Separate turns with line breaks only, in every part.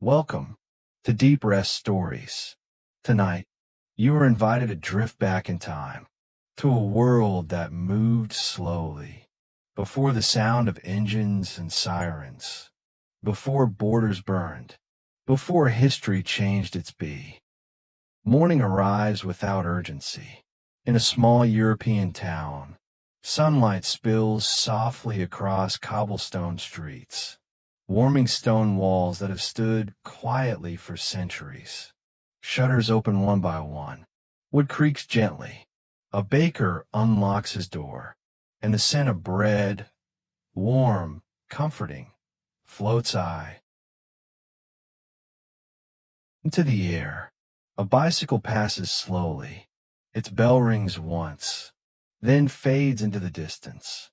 Welcome to Deep Rest Stories. Tonight, you are invited to drift back in time to a world that moved slowly, before the sound of engines and sirens, before borders burned, before history changed its beat. Morning arrives without urgency. In a small European town, sunlight spills softly across cobblestone streets, warming stone walls that have stood quietly for centuries. Shutters open one by one. Wood creaks gently. A baker unlocks his door, and the scent of bread, warm, comforting, floats high into the air. A bicycle passes slowly. Its bell rings once, then fades into the distance.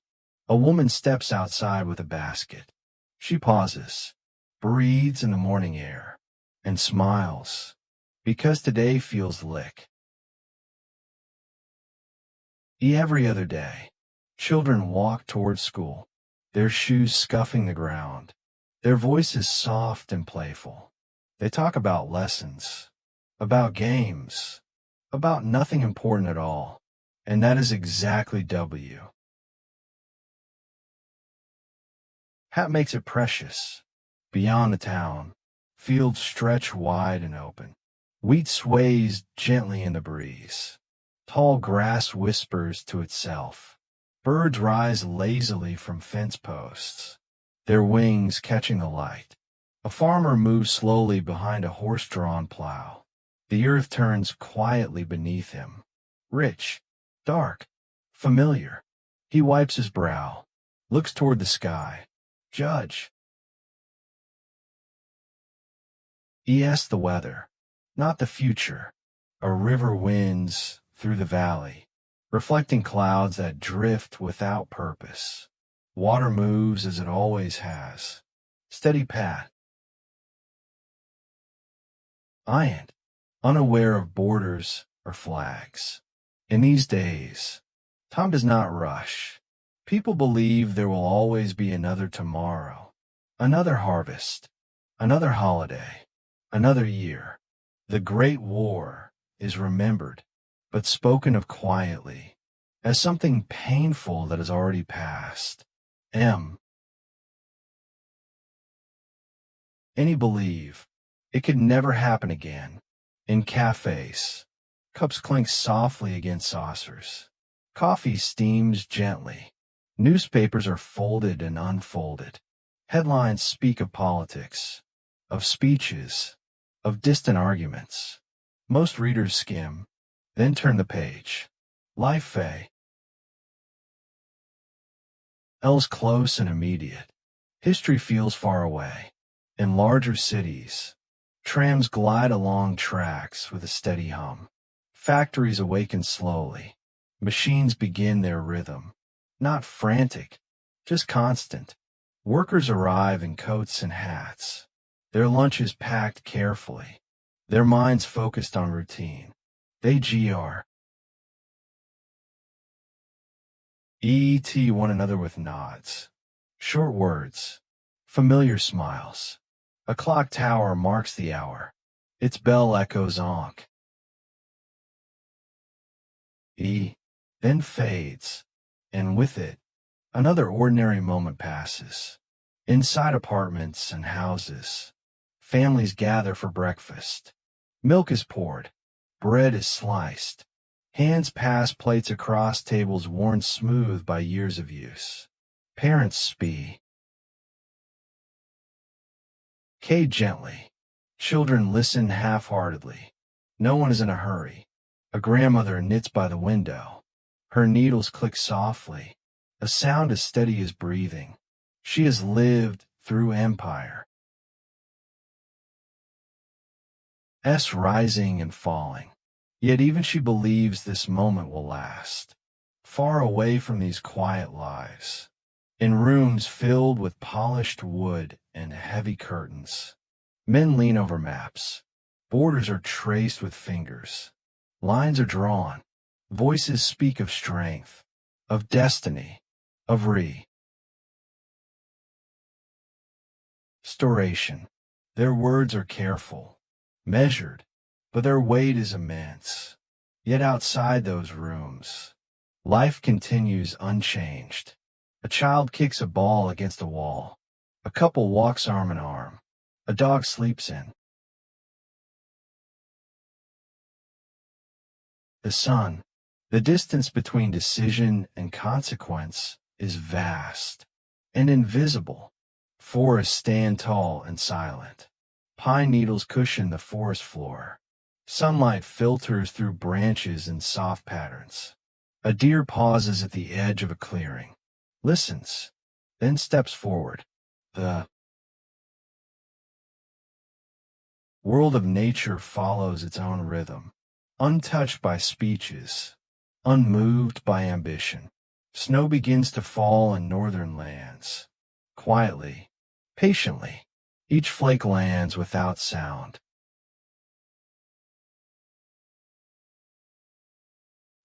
A woman steps outside with a basket. She pauses, breathes in the morning air, and smiles, because today feels lick. Every other day, children walk towards school, their shoes scuffing the ground, their voices soft and playful. They talk about lessons, about games, about nothing important at all, and that is exactly W. Hat makes it precious. Beyond the town, fields stretch wide and open. Wheat sways gently in the breeze. Tall grass whispers to itself. Birds rise lazily from fence posts, their wings catching the light. A farmer moves slowly behind a horse-drawn plow. The earth turns quietly beneath him. Rich, dark, familiar. He wipes his brow, looks toward the sky. Judge. He asks the weather, not the future. A river winds through the valley, reflecting clouds that drift without purpose. Water moves as it always has. Steady pat. Iant, unaware of borders or flags. In these days, time does not rush. People believe there will always be another tomorrow, another harvest, another holiday, another year. The Great War is remembered, but spoken of quietly, as something painful that has already passed. Any believe it could never happen again. In cafes, cups clink softly against saucers. Coffee steams gently. Newspapers are folded and unfolded. Headlines speak of politics, of speeches, of distant arguments. Most readers skim, then turn the page. Life feels close and immediate. History feels far away. In larger cities, trams glide along tracks with a steady hum. Factories awaken slowly. Machines begin their rhythm. Not frantic, just constant. Workers arrive in coats and hats, their lunches packed carefully, their minds focused on routine. They greet one another with nods, short words, familiar smiles. A clock tower marks the hour. Its bell echoes onk. Then fades, and with it, another ordinary moment passes. Inside apartments and houses, families gather for breakfast. Milk is poured, bread is sliced. Hands pass plates across tables worn smooth by years of use. Parents speak gently. Children listen half-heartedly. No one is in a hurry. A grandmother knits by the window. Her needles click softly, a sound as steady as breathing. She has lived through empire. Rising and falling. Yet even she believes this moment will last. Far away from these quiet lives. In rooms filled with polished wood and heavy curtains. Men lean over maps. Borders are traced with fingers. Lines are drawn. Voices speak of strength, of destiny, of restoration. Their words are careful, measured, but their weight is immense. Yet outside those rooms, life continues unchanged. A child kicks a ball against a wall. A couple walks arm in arm. A dog sleeps in. The sun, the distance between decision and consequence, is vast and invisible. Forests stand tall and silent. Pine needles cushion the forest floor. Sunlight filters through branches in soft patterns. A deer pauses at the edge of a clearing, listens, then steps forward. The world of nature follows its own rhythm, untouched by speeches, unmoved by ambition. Snow begins to fall in northern lands. Quietly, patiently, each flake lands without sound.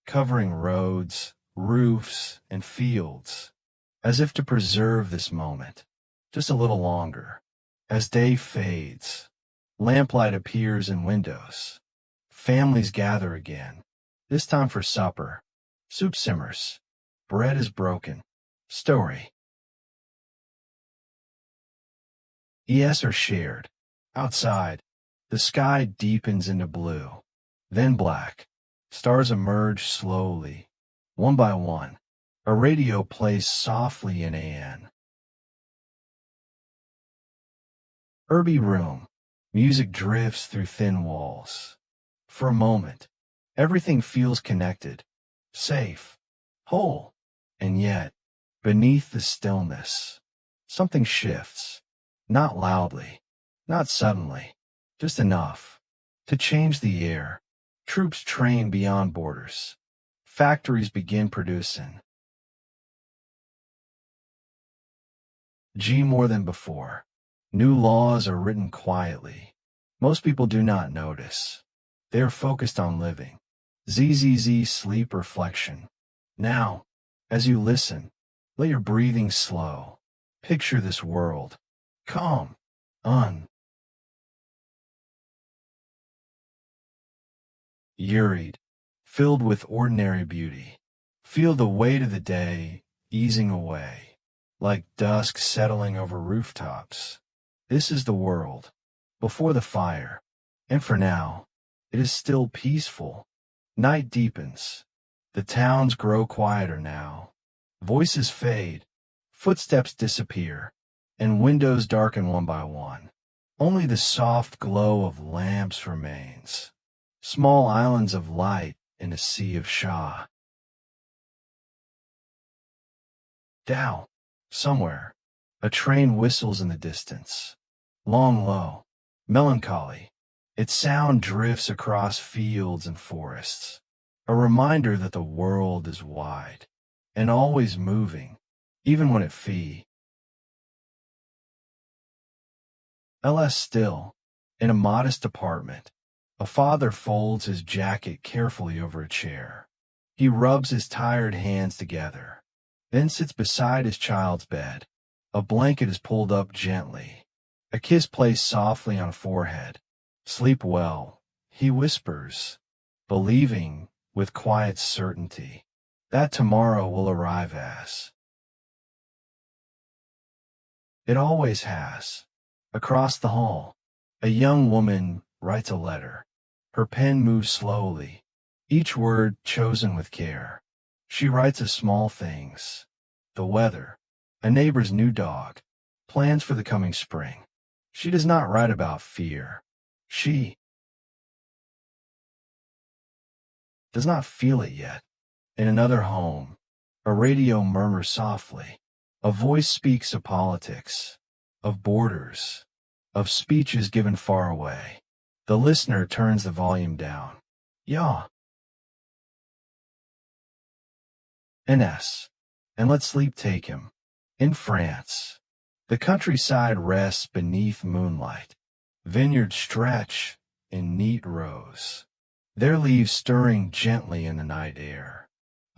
Covering roads, roofs, and fields, as if to preserve this moment just a little longer. As day fades, lamplight appears in windows. Families gather again, this time for supper. Soup simmers. Bread is broken. Story. Yes are shared. Outside, the sky deepens into blue, then black. Stars emerge slowly, one by one. A radio plays softly in AN. Herby room. Music drifts through thin walls. For a moment, everything feels connected, safe, whole. And yet, beneath the stillness, something shifts. Not loudly, not suddenly, just enough to change the air. Troops train beyond borders. Factories begin producing. More than before. New laws are written quietly. Most people do not notice. They are focused on living. Sleep reflection. Now, as you listen, let your breathing slow. Picture this world. Calm. Uried, filled with ordinary beauty. Feel the weight of the day easing away, like dusk settling over rooftops. This is the world, before the fire, and for now, it is still peaceful. Night deepens. The towns grow quieter now. Voices fade, footsteps disappear, and windows darken one by one. Only the soft glow of lamps remains. Small islands of light in a sea of Shah. Down, somewhere, a train whistles in the distance. Long, low, melancholy. Its sound drifts across fields and forests. A reminder that the world is wide and always moving, even when it ls still, in a modest apartment. A father folds his jacket carefully over a chair. He rubs his tired hands together, then sits beside his child's bed. A blanket is pulled up gently. A kiss placed softly on a forehead. Sleep well, he whispers, believing, with quiet certainty, that tomorrow will arrive as it always has. Across the hall, a young woman writes a letter. Her pen moves slowly, each word chosen with care. She writes of small things, the weather, a neighbor's new dog, plans for the coming spring. She does not write about fear. She does not feel it yet. In another home, a radio murmurs softly. A voice speaks of politics, of borders, of speeches given far away. The listener turns the volume down. Yeah. NS. And let sleep take him. In France, the countryside rests beneath moonlight. Vineyards stretch in neat rows, their leaves stirring gently in the night air.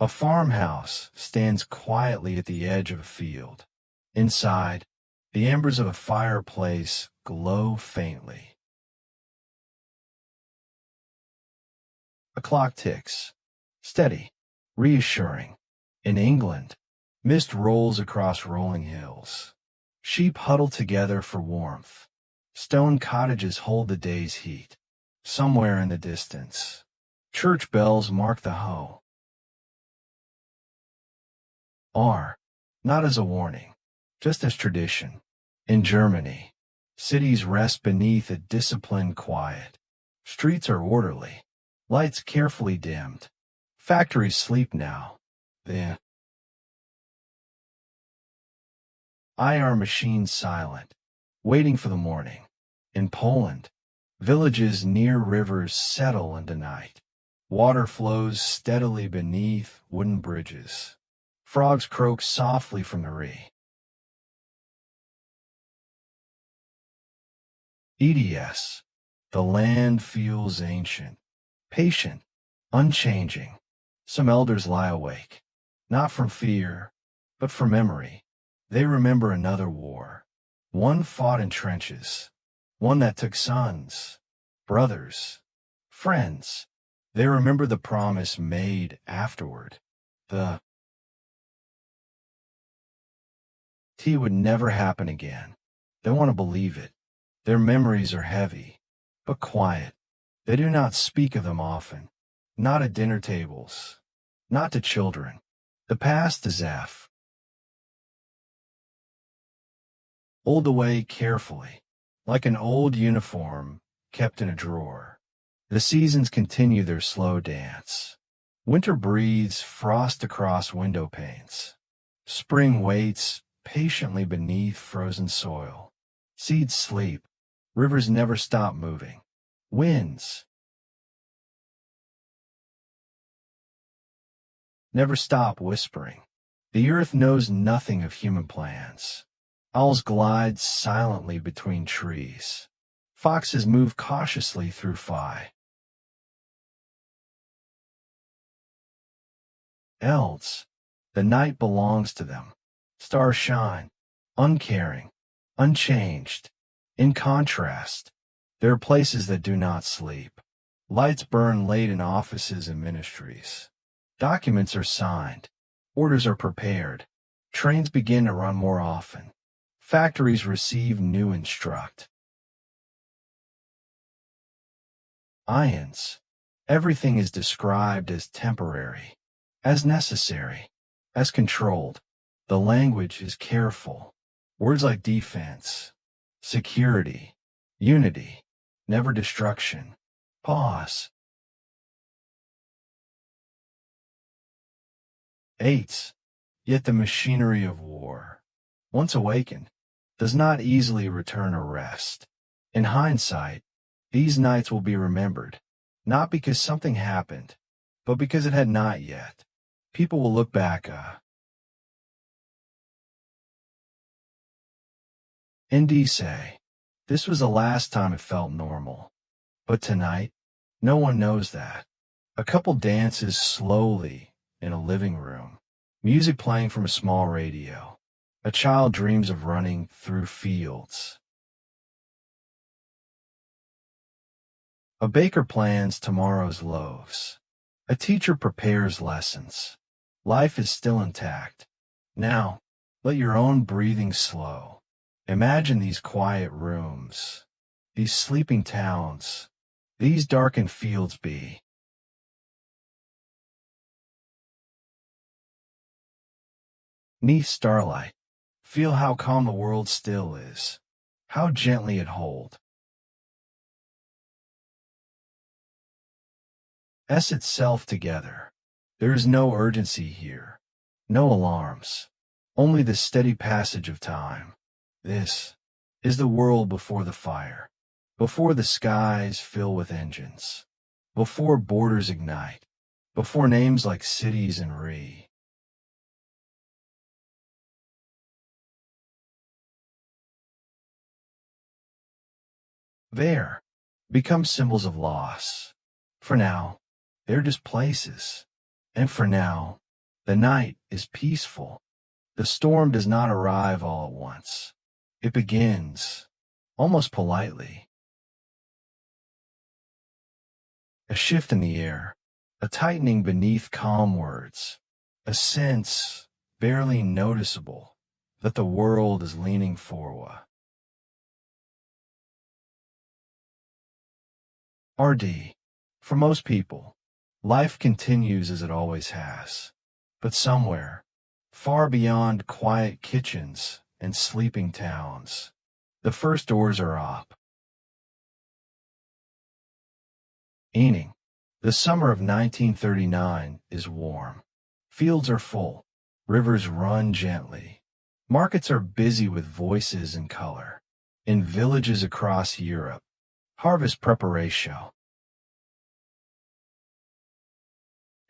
A farmhouse stands quietly at the edge of a field. Inside, The embers of a fireplace glow faintly. A clock ticks, steady, reassuring. In England, mist rolls across rolling hills. Sheep huddle together for warmth. Stone cottages hold the day's heat. Somewhere in the distance, church bells mark the hoe. R. Not as a warning, just as tradition. In Germany, cities rest beneath a disciplined quiet. Streets are orderly, lights carefully dimmed. Factories sleep now. The IR machines silent, waiting for the morning. In Poland, villages near rivers settle into night. Water flows steadily beneath wooden bridges. Frogs croak softly from the Ree. EDS. The land feels ancient, patient, unchanging. Some elders lie awake, not from fear, but from memory. They remember another war, one fought in trenches, one that took sons, brothers, friends. They remember the promise made afterward. The tea would never happen again. They want to believe it. Their memories are heavy, but quiet. They do not speak of them often, not at dinner tables, not to children. The past is F. Old away carefully, like an old uniform kept in a drawer. The seasons continue their slow dance. Winter breathes frost across window panes. Spring waits patiently beneath frozen soil. Seeds sleep. Rivers never stop moving. Winds never stop whispering. The earth knows nothing of human plans. Owls glide silently between trees. Foxes move cautiously through fields. The night belongs to them. Stars shine, uncaring, unchanged. In contrast, there are places that do not sleep. Lights burn late in offices and ministries. Documents are signed. Orders are prepared. Trains begin to run more often. Factories receive new instruct. Ions. Everything is described as temporary, as necessary, as controlled. The language is careful. Words like defense, security, unity, never destruction. Pause. 8. Yet the machinery of war, once awakened, does not easily return or rest. In hindsight, these nights will be remembered, not because something happened, but because it had not yet. People will look back, ND say, this was the last time it felt normal. But tonight, no one knows that. A couple dances slowly in a living room, music playing from a small radio. A child dreams of running through fields. A baker plans tomorrow's loaves. A teacher prepares lessons. Life is still intact. Now, let your own breathing slow. Imagine these quiet rooms, these sleeping towns, these darkened fields be. Neath starlight, feel how calm the world still is, how gently it hold. Itself together. There is no urgency here, no alarms, only the steady passage of time. This is the world before the fire, before the skies fill with engines, before borders ignite, before names like cities and Ree. There become symbols of loss. For now, they're just places. And for now, the night is peaceful. The storm does not arrive all at once. It begins, almost politely. A shift in the air, a tightening beneath calm words, a sense, barely noticeable, that the world is leaning forward. RD. For most people, life continues as it always has. But somewhere, far beyond quiet kitchens and sleeping towns, the first doors are up. Eaning. The summer of 1939 is warm. Fields are full. Rivers run gently. Markets are busy with voices and color. In villages across Europe, harvest preparation.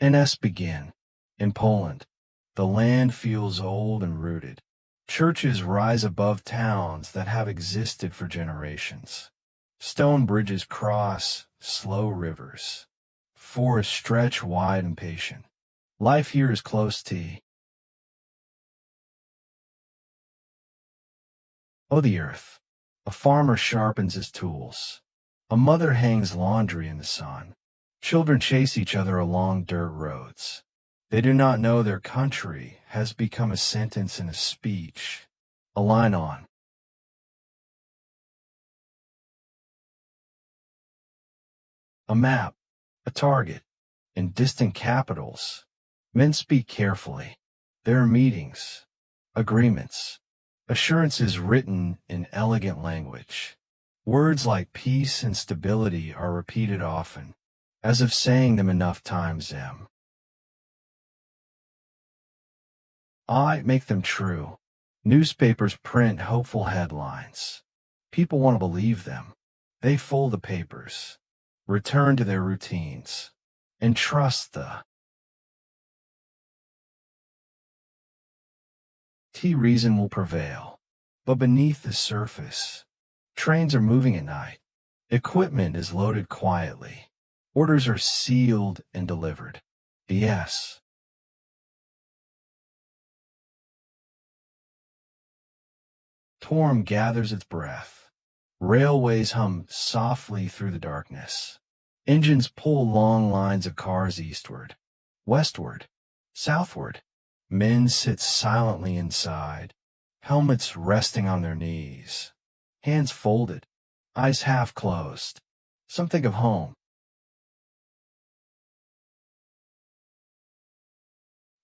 NS begin. In Poland, the land feels old and rooted. Churches rise above towns that have existed for generations. Stone bridges cross slow rivers. Forests stretch wide and patient. Life here is close to. Oh, the earth. A farmer sharpens his tools. A mother hangs laundry in the sun. Children chase each other along dirt roads. They do not know their country has become a sentence in a speech, a line on. A map, a target. In distant capitals, men speak carefully. There are meetings, agreements, assurances written in elegant language. Words like peace and stability are repeated often, as if saying them enough times I make them true. Newspapers print hopeful headlines. People want to believe them. They fold the papers, return to their routines, and trust the reason will prevail. But beneath the surface, trains are moving at night. Equipment is loaded quietly. Orders are sealed and delivered. Yes. Torm gathers its breath. Railways hum softly through the darkness. Engines pull long lines of cars eastward, westward, southward. Men sit silently inside, helmets resting on their knees, hands folded, eyes half closed. Some think of home.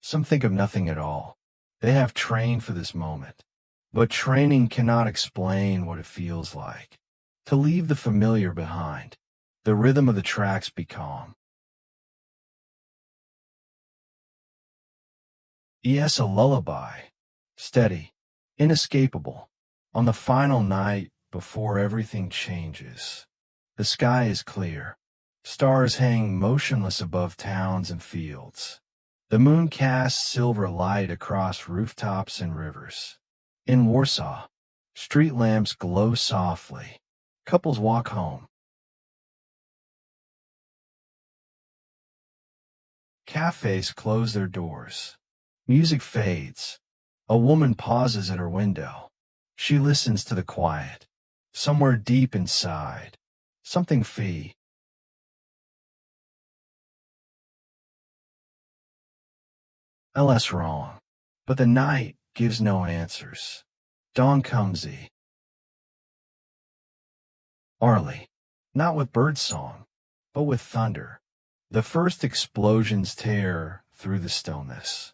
Some think of nothing at all. They have trained for this moment. But training cannot explain what it feels like to leave the familiar behind. The rhythm of the tracks be calm. Yes, a lullaby. Steady, inescapable. On the final night before everything changes, the sky is clear. Stars hang motionless above towns and fields. The moon casts silver light across rooftops and rivers. In Warsaw, street lamps glow softly. Couples walk home. Cafes close their doors. Music fades. A woman pauses at her window. She listens to the quiet. Somewhere deep inside, something ls wrong. But the night gives no answers. Dawn comes early, not with birdsong, but with thunder. The first explosions tear through the stillness.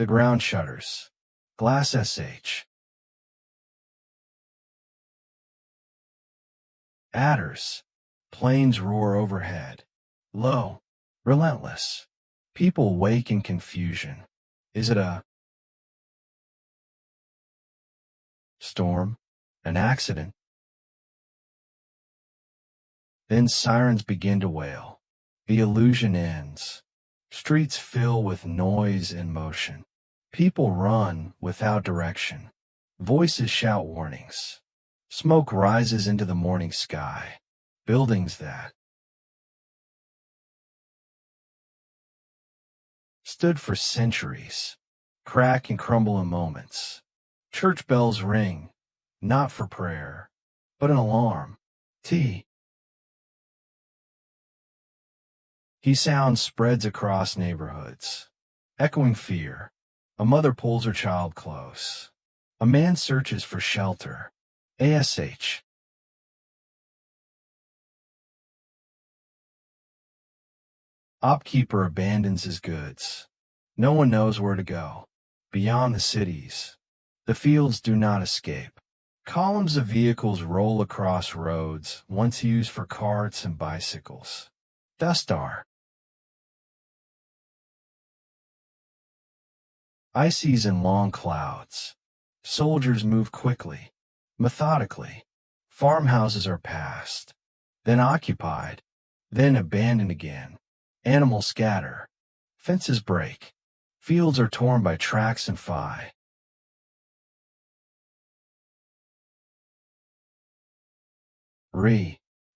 The ground shudders. Glass sh. Adders. Planes roar overhead. Low. Relentless. People wake in confusion. Is it a storm? An accident? Then sirens begin to wail. The illusion ends. Streets fill with noise and motion. People run without direction. Voices shout warnings. Smoke rises into the morning sky. Buildings that stood for centuries crack and crumble in moments. Church bells ring. not for prayer, but an alarm. T. He sound spreads across neighborhoods, echoing fear. A mother pulls her child close. A man searches for shelter. ASH. Opkeeper abandons his goods. No one knows where to go. Beyond the cities, the fields do not escape. Columns of vehicles roll across roads once used for carts and bicycles. Dustar. Ices in long clouds. Soldiers move quickly, methodically. Farmhouses are passed, then occupied, then abandoned again. Animals scatter. Fences break. Fields are torn by tracks and phi.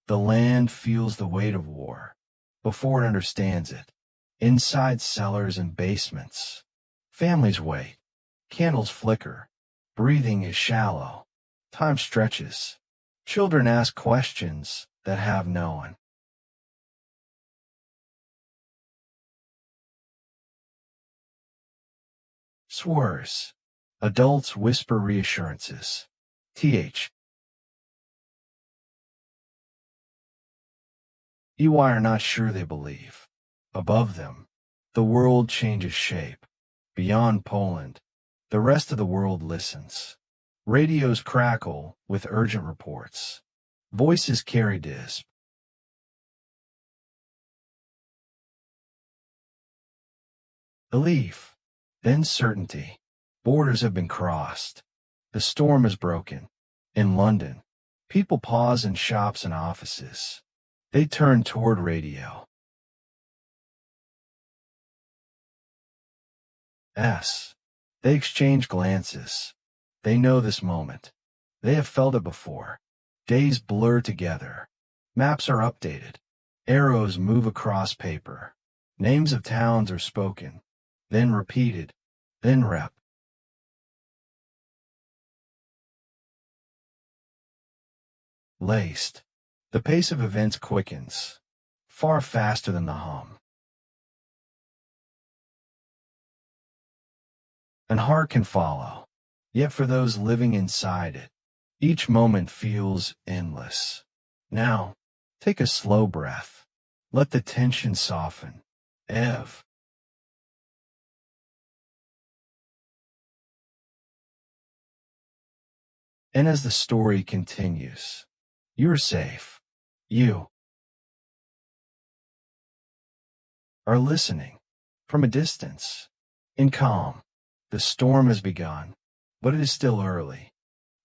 The land feels the weight of war before it understands it. Inside cellars and basements, families wait. Candles flicker. Breathing is shallow. Time stretches. Children ask questions that have no one. Swurs. Adults whisper reassurances. Th. EY are not sure they believe. Above them, the world changes shape. Beyond Poland, the rest of the world listens. Radios crackle with urgent reports. Voices carry disp. Relief, then certainty. Borders have been crossed. The storm is broken. In London, people pause in shops and offices. They turn toward radio. They exchange glances. They know this moment. They have felt it before. Days blur together. Maps are updated. Arrows move across paper. Names of towns are spoken, then repeated, then rep. Laced. The pace of events quickens, far faster than the hum. An heart can follow, yet for those living inside it, each moment feels endless. Now, take a slow breath. Let the tension soften. Ev. And as the story continues, you're safe. You are listening from a distance. In calm, the storm has begun, but it is still early.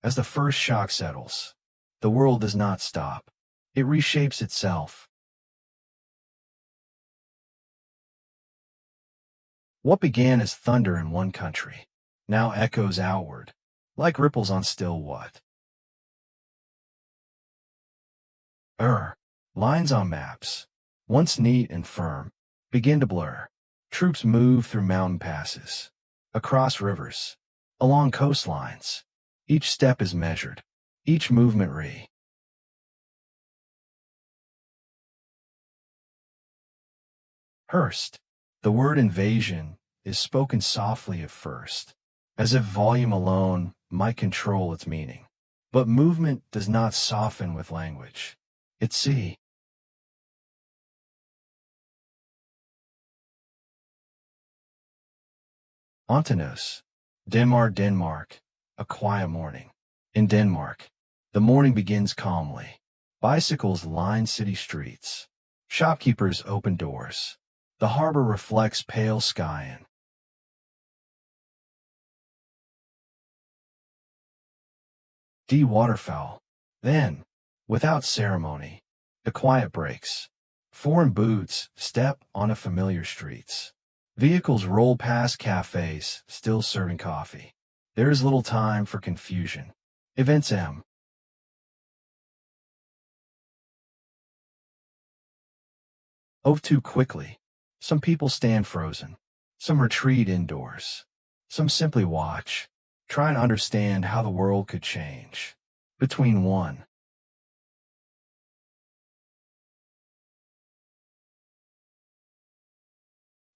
As the first shock settles, the world does not stop. It reshapes itself. What began as thunder in one country now echoes outward, like ripples on still what? Lines on maps, once neat and firm, begin to blur. Troops move through mountain passes, across rivers, along coastlines. Each step is measured, each movement rehearsed. The word invasion is spoken softly at first, as if volume alone might control its meaning. But movement does not soften with language. It's see. Antonos. Denmark. A quiet morning. In Denmark, the morning begins calmly. Bicycles line city streets. Shopkeepers open doors. The harbor reflects pale sky and waterfowl. Then, without ceremony, the quiet breaks. Foreign boots step on familiar streets. Vehicles roll past cafes still serving coffee. There is little time for confusion. Events move too quickly. Some people stand frozen. Some retreat indoors. Some simply watch. Try and understand how the world could change. Between one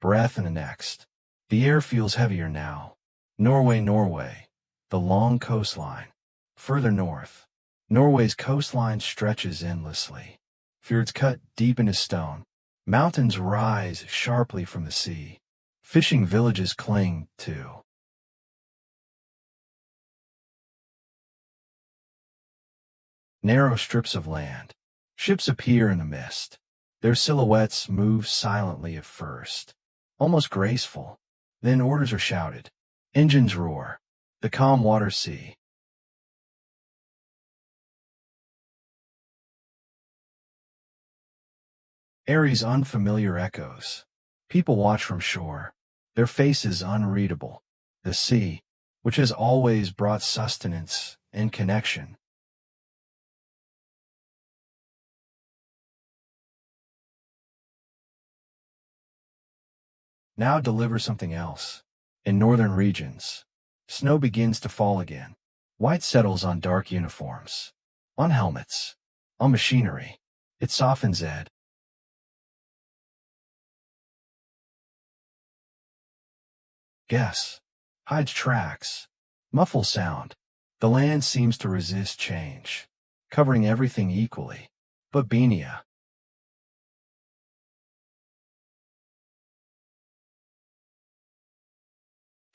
breath and the next. The air feels heavier now. Norway. The long coastline. Further north. Norway's coastline stretches endlessly. Fjords cut deep into stone. Mountains rise sharply from the sea. Fishing villages cling to narrow strips of land. Ships appear in the mist. Their silhouettes move silently at first, almost graceful. Then orders are shouted. Engines roar. The calm waters see. Aries unfamiliar echoes. People watch from shore. Their faces unreadable. The sea, which has always brought sustenance and connection, now delivers something else. In northern regions, snow begins to fall again. White settles on dark uniforms, on helmets, on machinery. It softens Ed. Guess. Hides tracks. Muffles sound. The land seems to resist change, covering everything equally. But Benia.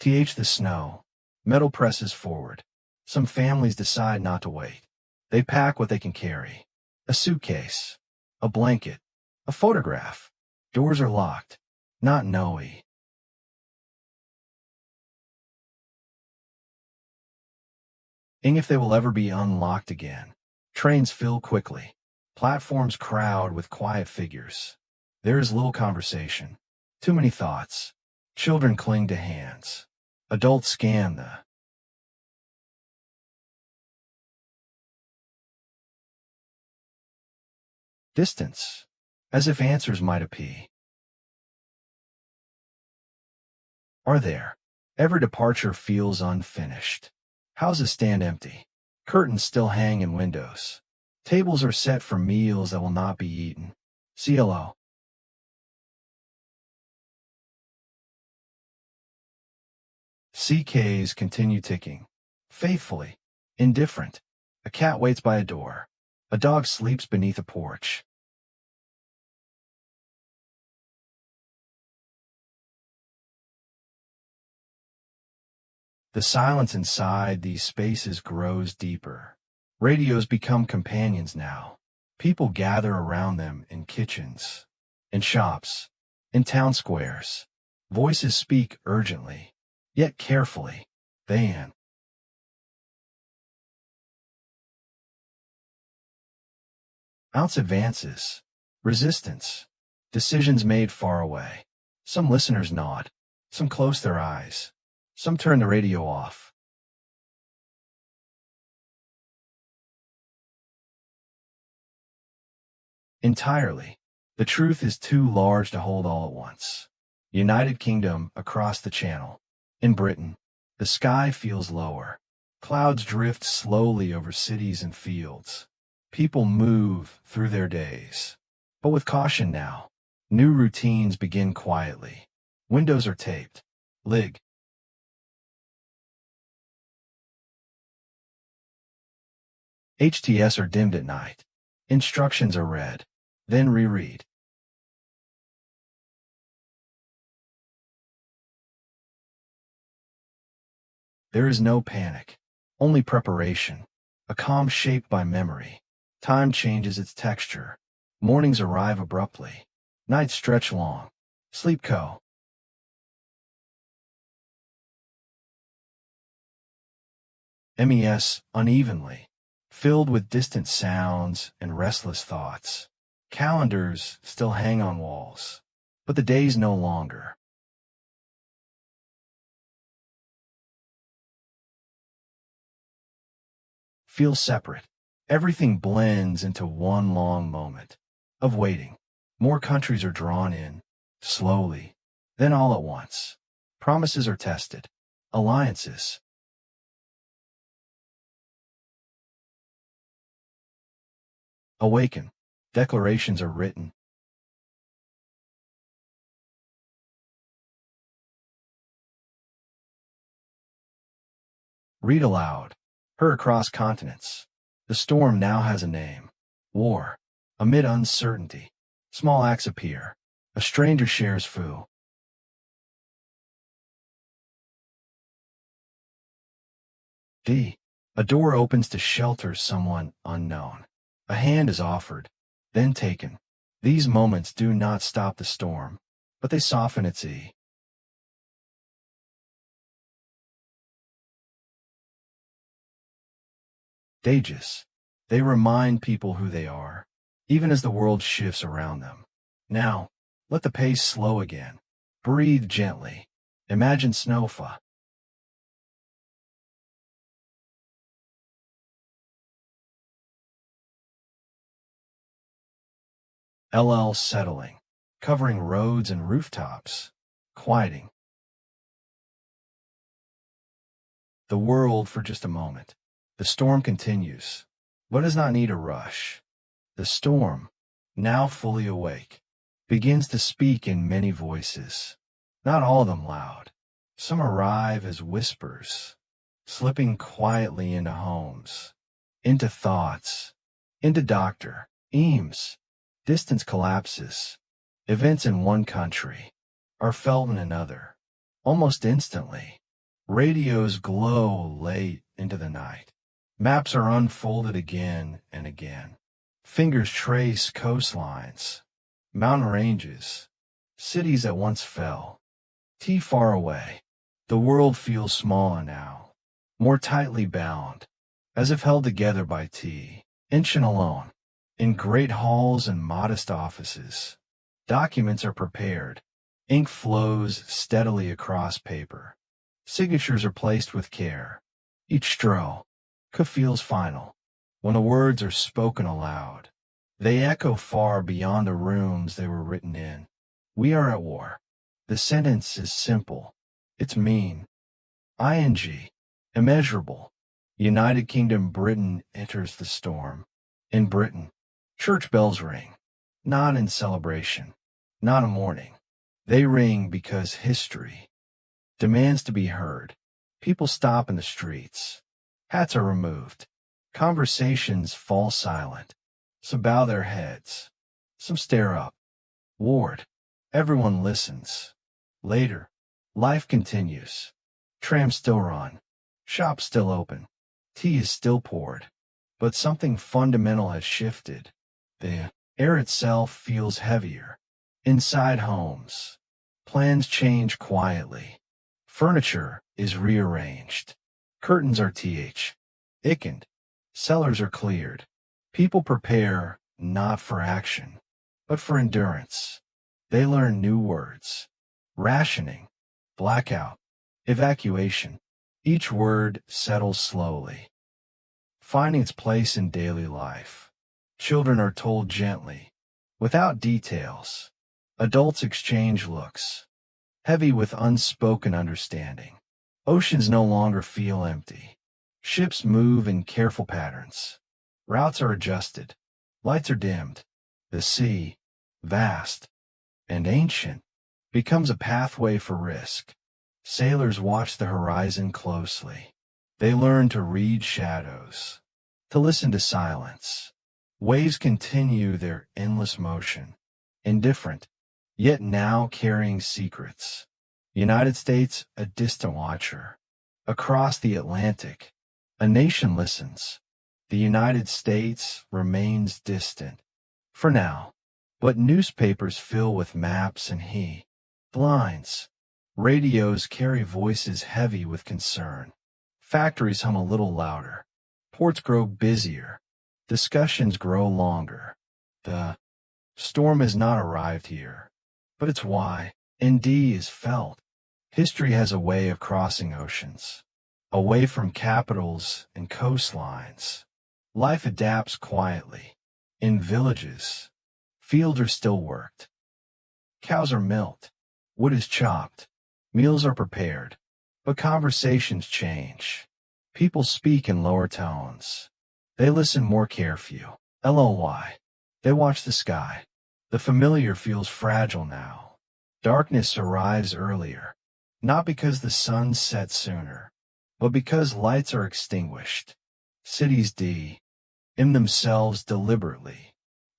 The snow. Metal presses forward. Some families decide not to wait. They pack what they can carry. A suitcase. A blanket. A photograph. Doors are locked. Not Noe. If they will ever be unlocked again. Trains fill quickly. Platforms crowd with quiet figures. There is little conversation. Too many thoughts. Children cling to hands. Adults scan the distance, as if answers might appear. Are there? Every departure feels unfinished. Houses stand empty. Curtains still hang in windows. Tables are set for meals that will not be eaten. CLO. CKs continue ticking. Faithfully. Indifferent. A cat waits by a door. A dog sleeps beneath a porch. The silence inside these spaces grows deeper. Radios become companions now. People gather around them in kitchens, in shops, in town squares. Voices speak urgently, yet carefully. Then, ounce advances. Resistance. Decisions made far away. Some listeners nod. Some close their eyes. Some turn the radio off. Entirely. The truth is too large to hold all at once. United Kingdom across the channel. In Britain, the sky feels lower. Clouds drift slowly over cities and fields. People move through their days. But with caution now. New routines begin quietly. Windows are taped. Lig. HTS are dimmed at night. Instructions are read. Then reread. There is no panic. Only preparation. A calm shaped by memory. Time changes its texture. Mornings arrive abruptly. Nights stretch long. Sleep co. MES unevenly. Filled with distant sounds and restless thoughts. Calendars still hang on walls. But the days no longer feel separate. Everything blends into one long moment of waiting. More countries are drawn in, slowly, then all at once. Promises are tested. Alliances Awaken. Declarations are written. Read aloud. Heard across continents. The storm now has a name. War. Amid uncertainty, small acts appear. A stranger shares food. D. A door opens to shelter someone unknown. A hand is offered, then taken. These moments do not stop the storm, but they soften its E. Dages. They remind people who they are, even as the world shifts around them. Now, let the pace slow again. Breathe gently. Imagine snowfa. LL settling, covering roads and rooftops, quieting the world for just a moment. The storm continues, but does not need a rush. The storm, now fully awake, begins to speak in many voices, not all of them loud. Some arrive as whispers, slipping quietly into homes, into thoughts, into Dr. Eames. Distance collapses. Events in one country are felt in another, almost instantly. Radios glow late into the night. Maps are unfolded again and again. Fingers trace coastlines, mountain ranges, cities that once fell. Too far away. The world feels smaller now, more tightly bound, as if held together by tea, ancient alone. In great halls and modest offices, documents are prepared. Ink flows steadily across paper. Signatures are placed with care. Each stroke feels final. When the words are spoken aloud, they echo far beyond the rooms they were written in. We are at war. The sentence is simple. It's mean. ing. Immeasurable. United Kingdom Britain enters the storm. In Britain, church bells ring, not in celebration, not in mourning. They ring because history demands to be heard. People stop in the streets. Hats are removed. Conversations fall silent. Some bow their heads. Some stare up. Ward. Everyone listens. Later, life continues. Trams still run. Shops still open. Tea is still poured. But something fundamental has shifted. The air itself feels heavier. Inside homes, plans change quietly. Furniture is rearranged. Curtains are thickened. Cellars are cleared. People prepare not for action, but for endurance. They learn new words. Rationing, blackout, evacuation. Each word settles slowly, finding its place in daily life. Children are told gently, without details. Adults exchange looks, heavy with unspoken understanding. Oceans no longer feel empty. Ships move in careful patterns. Routes are adjusted. Lights are dimmed. The sea, vast and ancient, becomes a pathway for risk. Sailors watch the horizon closely. They learn to read shadows, to listen to silence. Waves continue their endless motion, indifferent, yet now carrying secrets. United States, a distant watcher. Across the Atlantic, a nation listens. The United States remains distant, for now, but newspapers fill with maps and headlines. Radios carry voices heavy with concern. Factories hum a little louder. Ports grow busier. Discussions grow longer. The storm has not arrived here, but it's why ND is felt. History has a way of crossing oceans, away from capitals and coastlines. Life adapts quietly. In villages, fields are still worked. Cows are milked. Wood is chopped. Meals are prepared. But conversations change. People speak in lower tones. They listen more carefully. LOY. They watch the sky. The familiar feels fragile now. Darkness arrives earlier, not because the sun sets sooner, but because lights are extinguished. Cities dim themselves deliberately.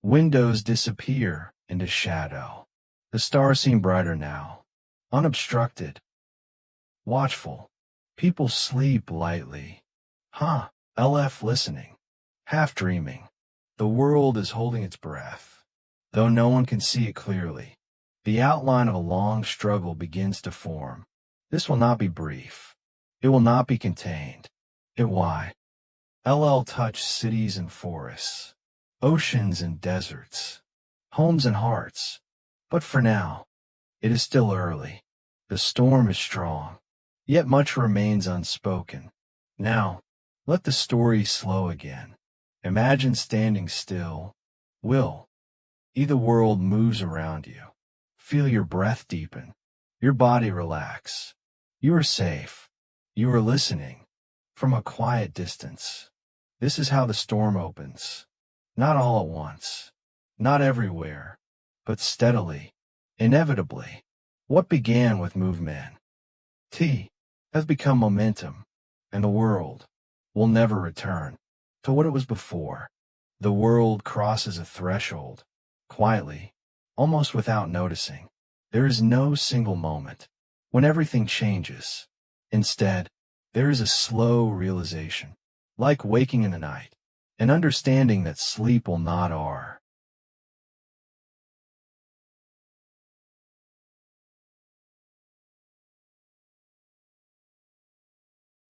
Windows disappear into shadow. The stars seem brighter now, unobstructed, watchful. People sleep lightly. LF listening, half dreaming. The world is holding its breath, though no one can see it clearly. The outline of a long struggle begins to form. This will not be brief. It will not be contained. It why. LL touch cities and forests, oceans and deserts, homes and hearts. But for now, it is still early. The storm is strong, yet much remains unspoken. Now, let the story slow again. Imagine standing still. The world moves around you. Feel your breath deepen, your body relax. You are safe. You are listening from a quiet distance. This is how the storm opens. Not all at once, not everywhere, but steadily, inevitably. What began with movement has become momentum, and the world will never return to what it was before. The world crosses a threshold, quietly, almost without noticing. There is no single moment when everything changes. Instead, there is a slow realization, like waking in the night, an understanding that sleep will not are.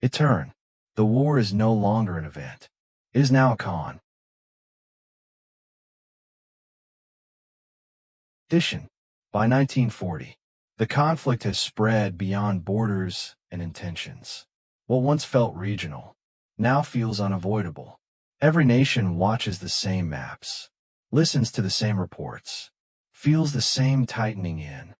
It turned. The war is no longer an event. It is now a condition. By 1940, the conflict has spread beyond borders and intentions. What once felt regional now feels unavoidable. Every nation watches the same maps, listens to the same reports, feels the same tightening in.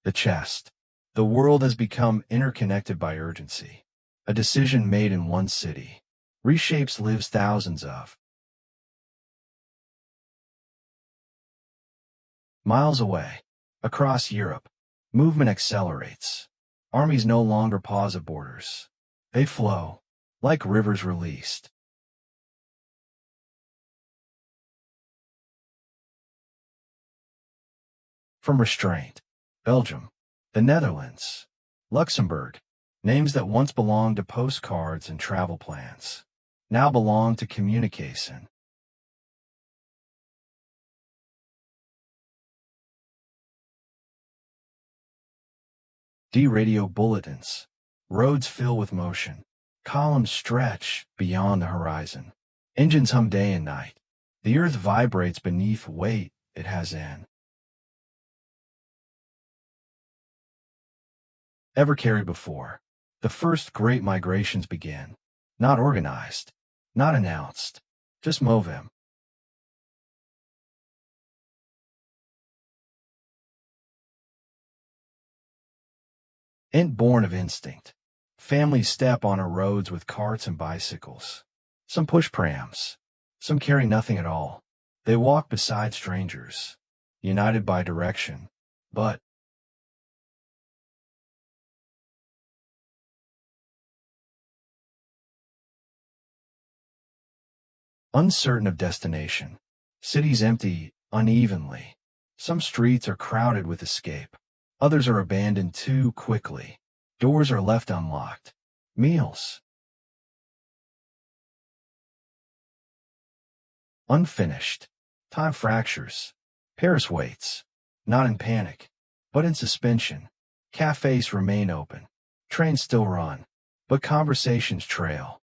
The chest. The world has become interconnected by urgency. A decision made in one city reshapes lives thousands of miles away. Across Europe, movement accelerates. Armies no longer pause at borders. They flow, like rivers released. From restraint. Belgium, the Netherlands, Luxembourg, names that once belonged to postcards and travel plans, now belong to communication. Radio bulletins. Roads fill with motion. Columns stretch beyond the horizon. Engines hum day and night. The earth vibrates beneath weight it has in. Ever carried before. The first great migrations began. Not organized, not announced, just moving. Born of instinct. Families step on our roads with carts and bicycles. Some push prams. Some carry nothing at all. They walk beside strangers, united by direction. But uncertain of destination. Cities empty unevenly. Some streets are crowded with escape. Others are abandoned too quickly. Doors are left unlocked. Meals unfinished. Time fractures. Paris waits, not in panic, but in suspension. Cafes remain open. Trains still run, but conversations trail.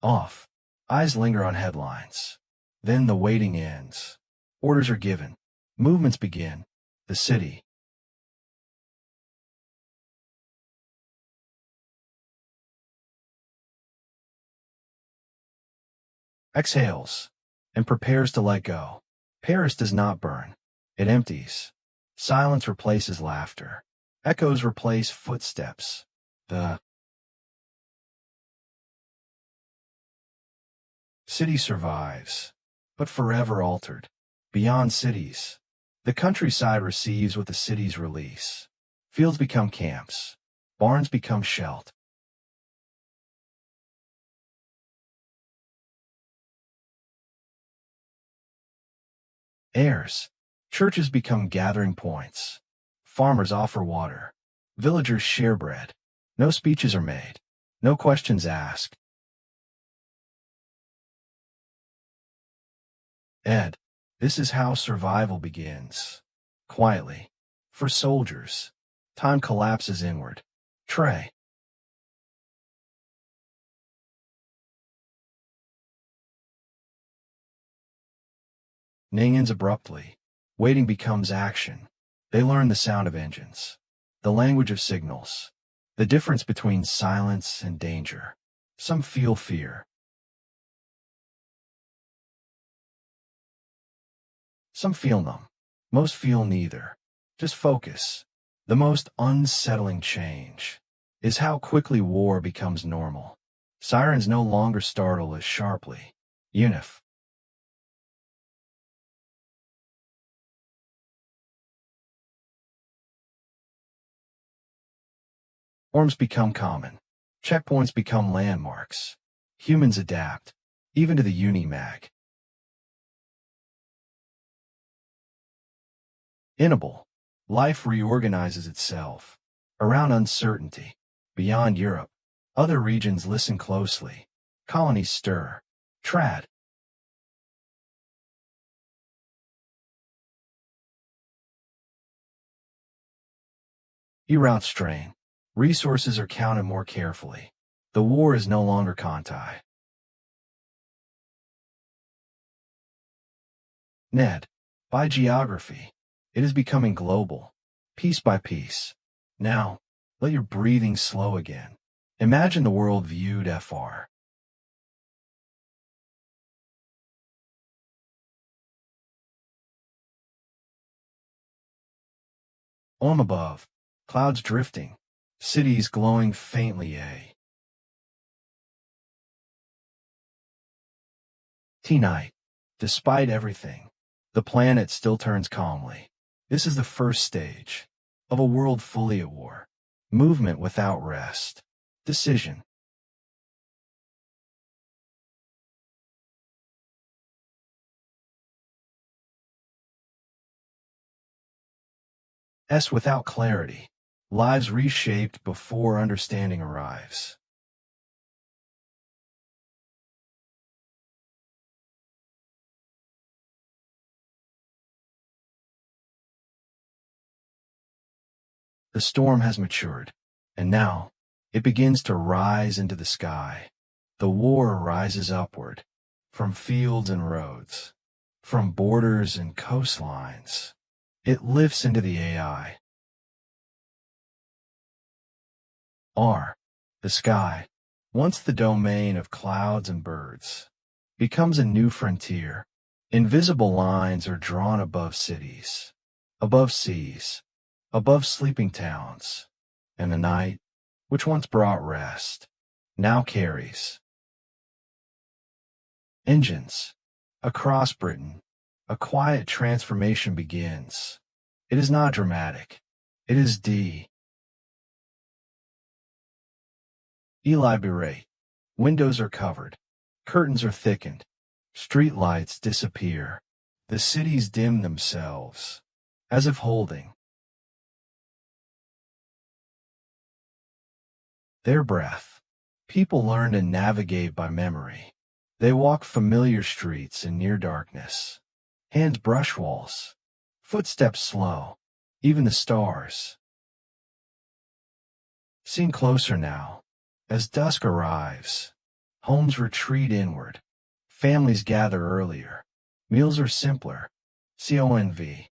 Off. Eyes linger on headlines. Then the waiting ends. Orders are given. Movements begin. The city exhales and prepares to let go. Paris does not burn. It empties. Silence replaces laughter. Echoes replace footsteps. The city survives, but forever altered. Beyond cities, the countryside receives what the cities release. Fields become camps. Barns become shelter. Airs. Churches become gathering points. Farmers offer water. Villagers share bread. No speeches are made. No questions asked. Ed. This is how survival begins. Quietly. For soldiers. Time collapses inward. Trey. Ning ends abruptly. Waiting becomes action. They learn the sound of engines. The language of signals. The difference between silence and danger. Some feel fear. Some feel numb. Most feel neither. Just focus. The most unsettling change is how quickly war becomes normal. Sirens no longer startle as sharply. Unif. Forms become common. Checkpoints become landmarks. Humans adapt, even to the Unimag. Inable. Life reorganizes itself. Around uncertainty. Beyond Europe. Other regions listen closely. Colonies stir. Trad. Route strain. Resources are counted more carefully. The war is no longer Conti. Ned. By geography. It is becoming global. Piece by piece. Now, let your breathing slow again. Imagine the world viewed FR. On above. Clouds drifting. Cities glowing faintly. T-night. Despite everything, the planet still turns calmly. This is the first stage of a world fully at war. Movement without rest. Decision. S without clarity. Lives reshaped before understanding arrives. The storm has matured, and now it begins to rise into the sky. The war rises upward, from fields and roads, from borders and coastlines. It lifts into the AI. R. The sky, once the domain of clouds and birds, becomes a new frontier. Invisible lines are drawn above cities, above seas, above sleeping towns, and the night, which once brought rest, now carries engines. Across Britain, a quiet transformation begins. It is not dramatic. It is Eli berate. Windows are covered. Curtains are thickened. Street lights disappear. The cities dim themselves, as if holding their breath. People learn to navigate by memory. They walk familiar streets in near darkness. Hands brush walls. Footsteps slow. Even the stars seem closer now. As dusk arrives, homes retreat inward. Families gather earlier. Meals are simpler. CONV.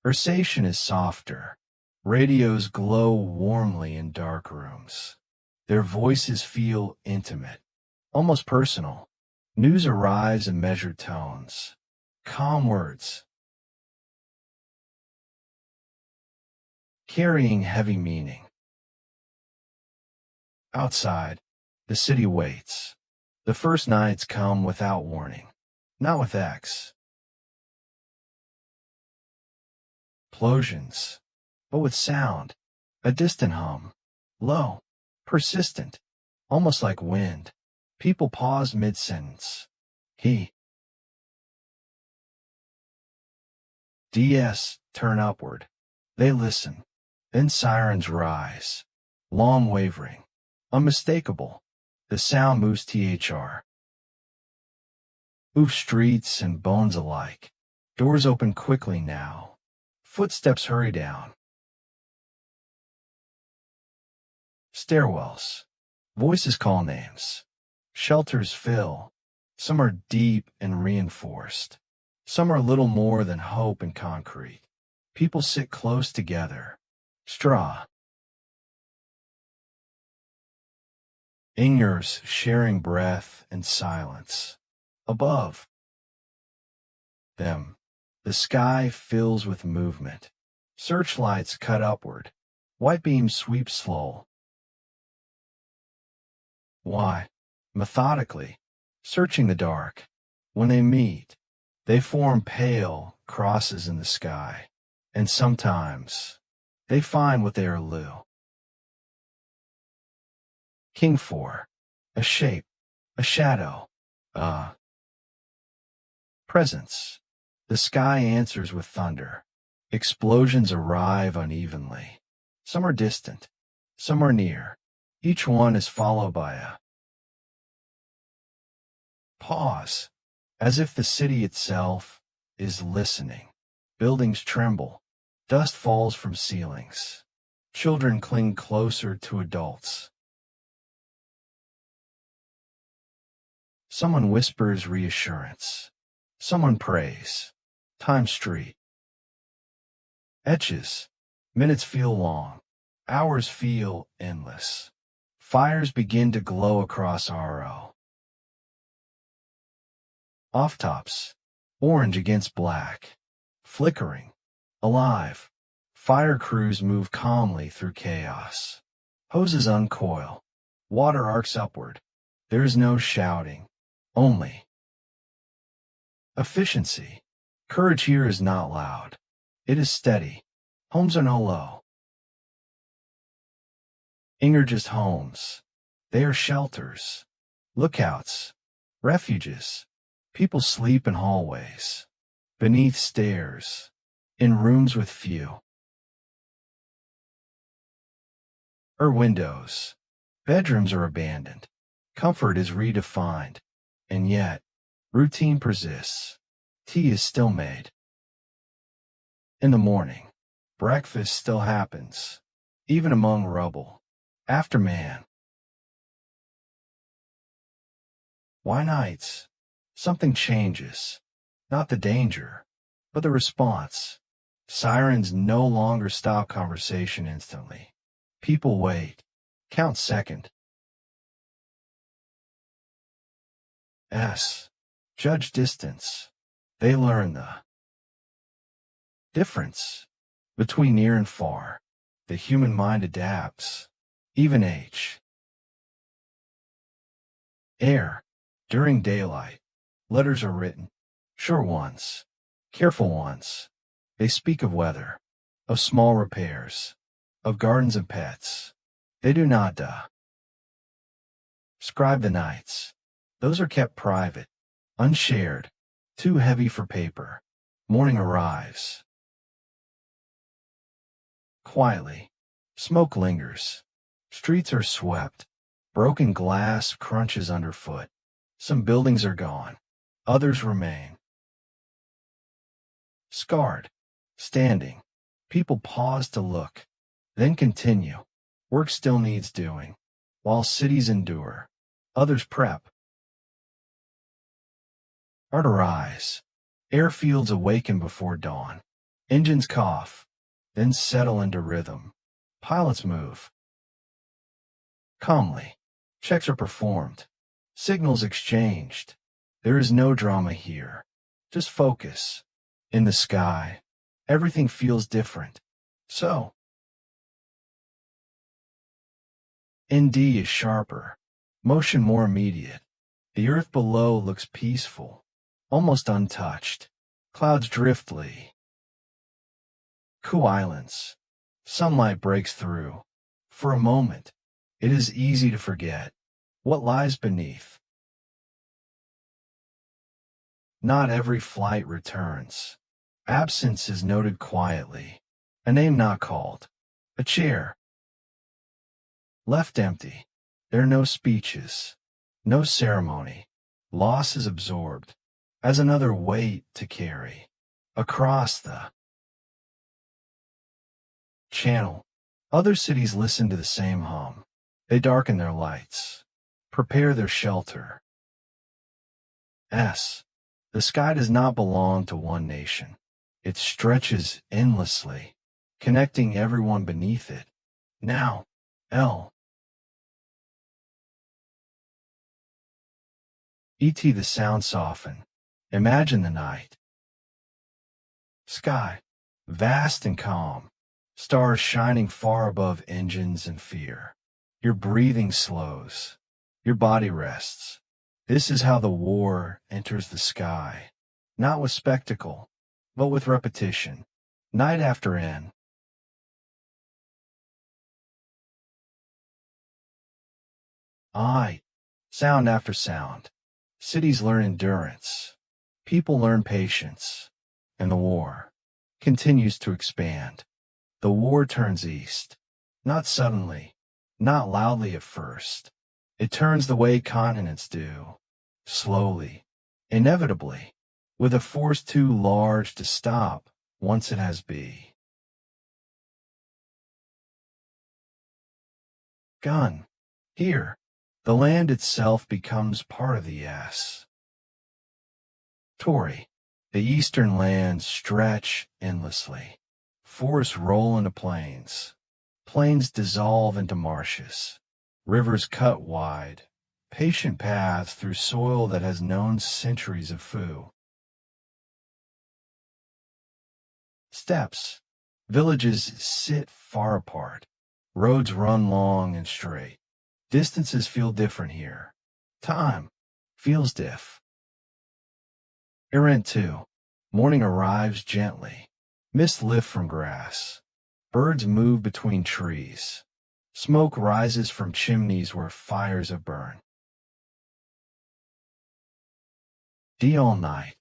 Conversation is softer. Radios glow warmly in dark rooms. Their voices feel intimate, almost personal. News arrives in measured tones, calm words, carrying heavy meaning. Outside, the city waits. The first nights come without warning, not with explosions, but with sound, a distant hum, low, persistent, almost like wind. People pause mid-sentence. He. DS turn upward. They listen. Then sirens rise. Long wavering. Unmistakable. The sound moves THR. Move streets and bones alike. Doors open quickly now. Footsteps hurry down. Stairwells. Voices call names. Shelters fill. Some are deep and reinforced. Some are little more than hope and concrete. People sit close together. Straw. Ingers sharing breath and silence. Above them, the sky fills with movement. Searchlights cut upward. White beams sweep slow. Why? Methodically, searching the dark. When they meet, they form pale crosses in the sky, and sometimes they find what they are lieu. King 4. A shape, a shadow, a presence. The sky answers with thunder. Explosions arrive unevenly. Some are distant, some are near. Each one is followed by a pause, as if the city itself is listening. Buildings tremble. Dust falls from ceilings. Children cling closer to adults. Someone whispers reassurance. Someone prays. Time street. Etches. Minutes feel long. Hours feel endless. Fires begin to glow across RO. Off-tops. Orange against black. Flickering. Alive. Fire crews move calmly through chaos. Hoses uncoil. Water arcs upward. There is no shouting. Only efficiency. Courage here is not loud. It is steady. Homes are no low. Inger just homes. They are shelters. Lookouts. Refuges. People sleep in hallways. Beneath stairs. In rooms with few windows. Bedrooms are abandoned. Comfort is redefined. And yet, routine persists. Tea is still made. In the morning, breakfast still happens, even among rubble. After man. Why nights? Something changes. Not the danger, but the response. Sirens no longer stop conversation instantly. People wait. Count second. Judge distance. They learn the difference between near and far. The human mind adapts. Even H. Air. During daylight. Letters are written. Short ones. Careful ones. They speak of weather. Of small repairs. Of gardens and pets. They do not scribe the nights. Those are kept private, unshared, too heavy for paper. Morning arrives. Quietly, smoke lingers. Streets are swept. Broken glass crunches underfoot. Some buildings are gone. Others remain. Scarred. Standing. People pause to look. Then continue. Work still needs doing. While cities endure. Others prep. Art arise. Airfields awaken before dawn. Engines cough. Then settle into rhythm. Pilots move. Calmly. Checks are performed. Signals exchanged. There is no drama here. Just focus. In the sky, everything feels different. So, ND is sharper, motion more immediate. The earth below looks peaceful, almost untouched. Clouds driftly. Cool islands. Sunlight breaks through. For a moment, it is easy to forget what lies beneath. Not every flight returns. Absence is noted quietly. A name not called. A chair left empty. There are no speeches. No ceremony. Loss is absorbed as another weight to carry across the channel. Other cities listen to the same hum. They darken their lights, prepare their shelter. The sky does not belong to one nation. It stretches endlessly, connecting everyone beneath it. Now, the sound soften. Imagine the night. Sky, vast and calm. Stars shining far above engines and fear. Your breathing slows. Your body rests. This is how the war enters the sky. Not with spectacle, but with repetition. Night after end. Sound after sound. Cities learn endurance. People learn patience. And the war continues to expand. The war turns east. Not suddenly, not loudly at first. It turns the way continents do. Slowly, inevitably, with a force too large to stop once it has begun. Here, the land itself becomes part of the story. The eastern lands stretch endlessly. Forests roll into plains. Plains dissolve into marshes. Rivers cut wide. Patient paths through soil that has known centuries of steppes. Villages sit far apart. Roads run long and straight. Distances feel different here. Time feels different too. Morning arrives gently. Mist lifts from grass. Birds move between trees. Smoke rises from chimneys where fires have burned. All night.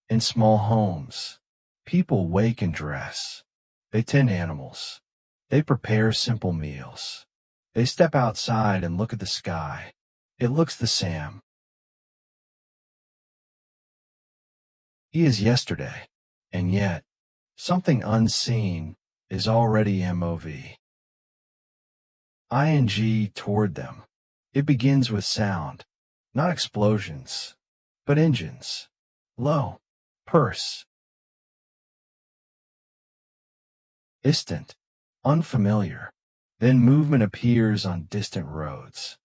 In small homes, people wake and dress. They tend animals. They prepare simple meals. They step outside and look at the sky. It looks the same. He is yesterday, and yet, something unseen is already ing toward them. It begins with sound, not explosions, but engines. Low, purse. Distant, unfamiliar. Then movement appears on distant roads.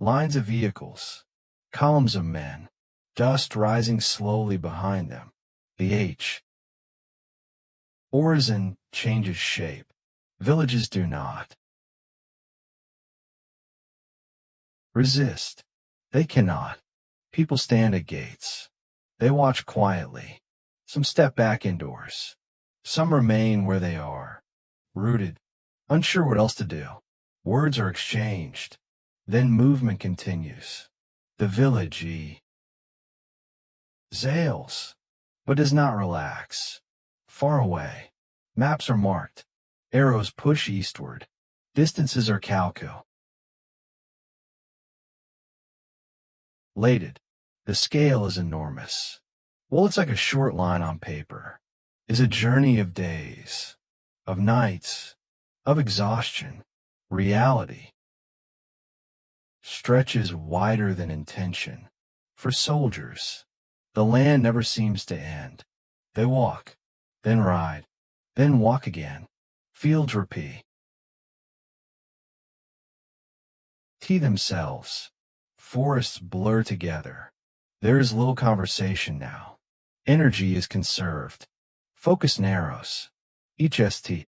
Lines of vehicles, columns of men, dust rising slowly behind them. The horizon changes shape. Villages do not resist. They cannot. People stand at gates. They watch quietly. Some step back indoors. Some remain where they are, rooted, unsure what else to do. Words are exchanged. Then movement continues. The village exhales, but does not relax. Far away, maps are marked. Arrows push eastward. Distances are calculated. The scale is enormous. Well, it's like a short line on paper. Is a journey of days, of nights, of exhaustion. Reality stretches wider than intention. For soldiers, the land never seems to end. They walk, then ride, then walk again. Fields repeat themselves. Forests blur together. There is little conversation now. Energy is conserved. Focus narrows. Each ST.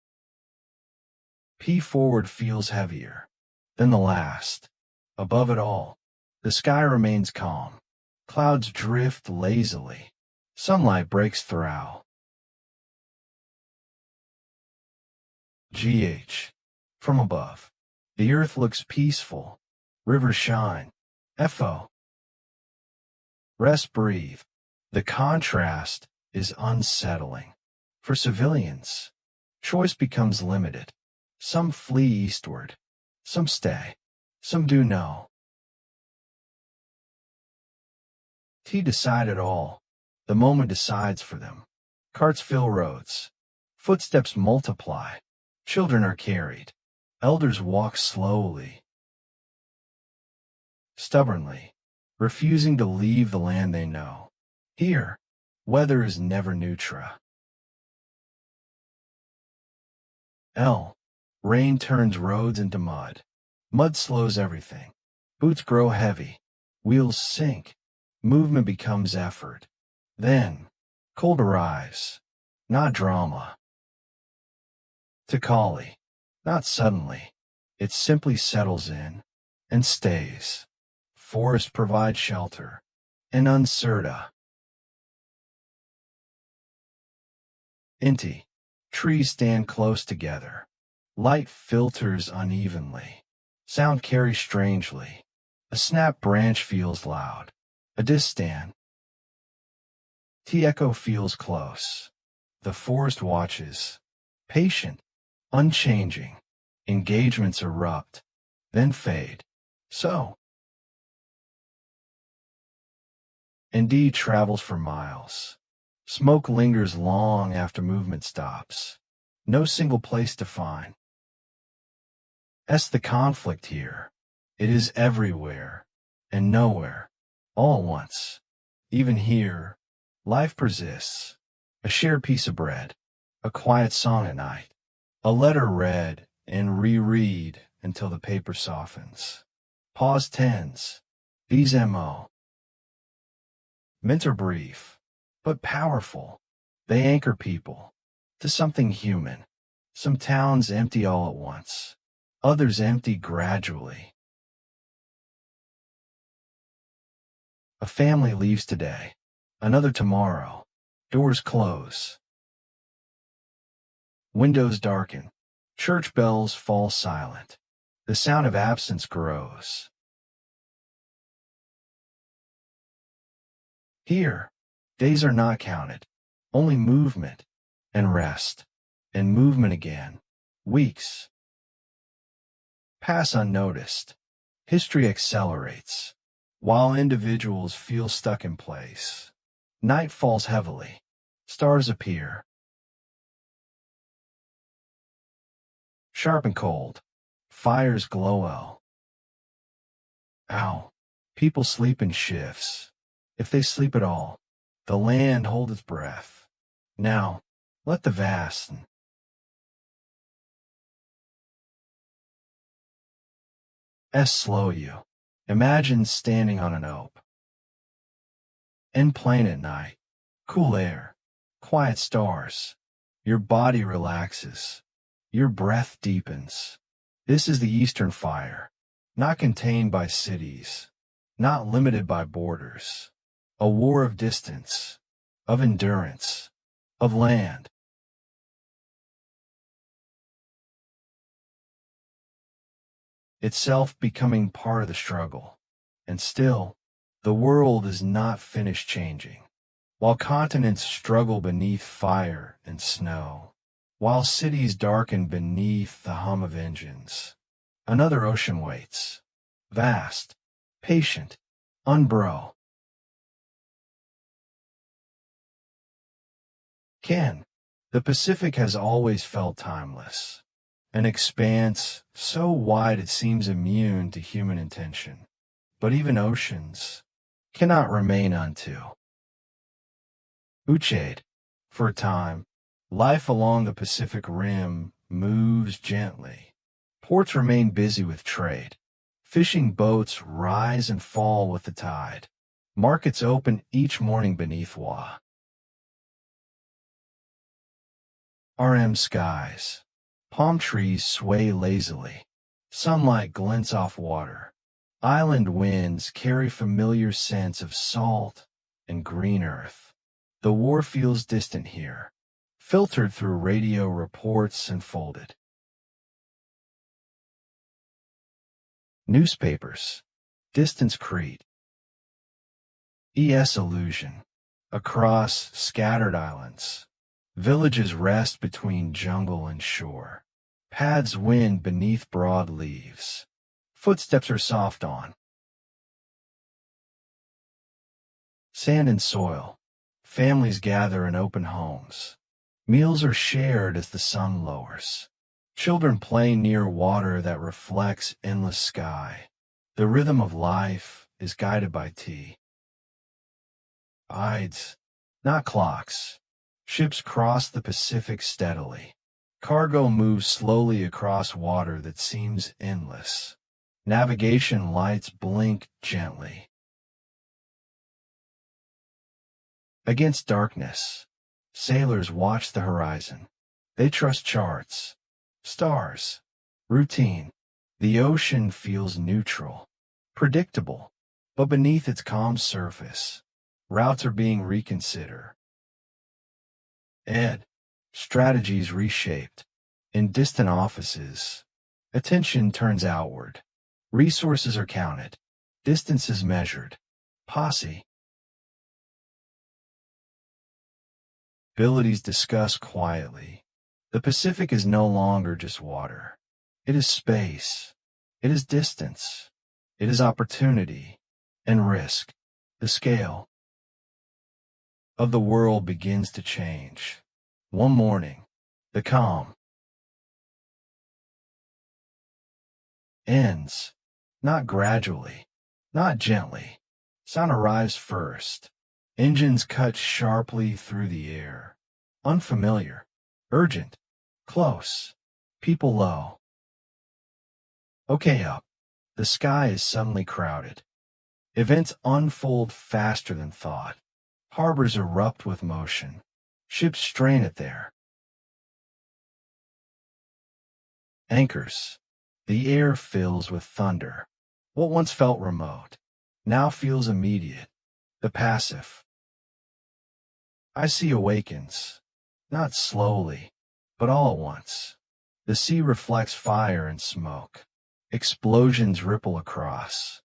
P forward feels heavier than the last. Above it all, the sky remains calm. Clouds drift lazily. Sunlight breaks through. GH. From above, the earth looks peaceful. Rivers shine. FO. Rest, breathe. The contrast is unsettling. For civilians, choice becomes limited. Some flee eastward. Some stay. Some do know. T decide it all. The moment decides for them. Carts fill roads. Footsteps multiply. Children are carried. Elders walk slowly, stubbornly, refusing to leave the land they know. Here, weather is never neutral. L. Rain turns roads into mud. Mud slows everything. Boots grow heavy. Wheels sink. Movement becomes effort. Then, cold arrives. Not drama. Takali. Not suddenly. It simply settles in and stays. Forest provides shelter. And uncerta. Inti. Trees stand close together. Light filters unevenly. Sound carries strangely. A snap branch feels loud. A distant. T-echo feels close. The forest watches. Patient. Unchanging. Engagements erupt. Then fade. So. ND travels for miles. Smoke lingers long after movement stops. No single place to find. The conflict here. It is everywhere and nowhere, all at once. Even here, life persists. A shared piece of bread, a quiet song at night, a letter read and reread until the paper softens. Pause tends. These M.O. Meant are brief, but powerful. They anchor people to something human. Some towns empty all at once. Others empty gradually. A family leaves today, another tomorrow. Doors close. Windows darken. Church bells fall silent. The sound of absence grows. Here, days are not counted. Only movement and rest and movement again. Weeks pass unnoticed. History accelerates, while individuals feel stuck in place. Night falls heavily. Stars appear. Sharp and cold. Fires glow out. Ow. People sleep in shifts. If they sleep at all, the land holds its breath. Now, let the vast slow you. Imagine standing on an ope. In plain at night. Cool air. Quiet stars. Your body relaxes. Your breath deepens. This is the Eastern fire. Not contained by cities. Not limited by borders. A war of distance. Of endurance. Of land. Itself becoming part of the struggle. And still, the world is not finished changing. While continents struggle beneath fire and snow, while cities darken beneath the hum of engines, another ocean waits. Vast, patient, unbro. The Pacific has always felt timeless. An expanse so wide it seems immune to human intention. But even oceans cannot remain unto. Uchade. For a time, life along the Pacific Rim moves gently. Ports remain busy with trade. Fishing boats rise and fall with the tide. Markets open each morning beneath WWII skies. Palm trees sway lazily. Sunlight glints off water. Island winds carry familiar scents of salt and green earth. The war feels distant here, filtered through radio reports and folded. Newspapers. Distance Crete. Illusion. Across scattered islands. Villages rest between jungle and shore. Paths wind beneath broad leaves. Footsteps are soft on sand and soil. Families gather in open homes. Meals are shared as the sun lowers. Children play near water that reflects endless sky. The rhythm of life is guided by tides, not clocks. Ships cross the Pacific steadily. Cargo moves slowly across water that seems endless. Navigation lights blink gently. Against darkness, sailors watch the horizon. They trust charts, stars, routine. The ocean feels neutral, predictable, but beneath its calm surface, routes are being reconsidered. Strategies reshaped. In distant offices, attention turns outward. Resources are counted. Distances measured. Posse. Abilities discussed quietly. The Pacific is no longer just water. It is space. It is distance. It is opportunity and risk. The scale of the world begins to change. One morning, the calm ends, not gradually, not gently. Sound arrives first. Engines cut sharply through the air. Unfamiliar, urgent, close. People low. Okay, up. The sky is suddenly crowded. Events unfold faster than thought. Harbors erupt with motion. Ships strain at their anchors. The air fills with thunder. What once felt remote now feels immediate. The passive. I see Awakens, not slowly, but all at once. The sea reflects fire and smoke. Explosions ripple across.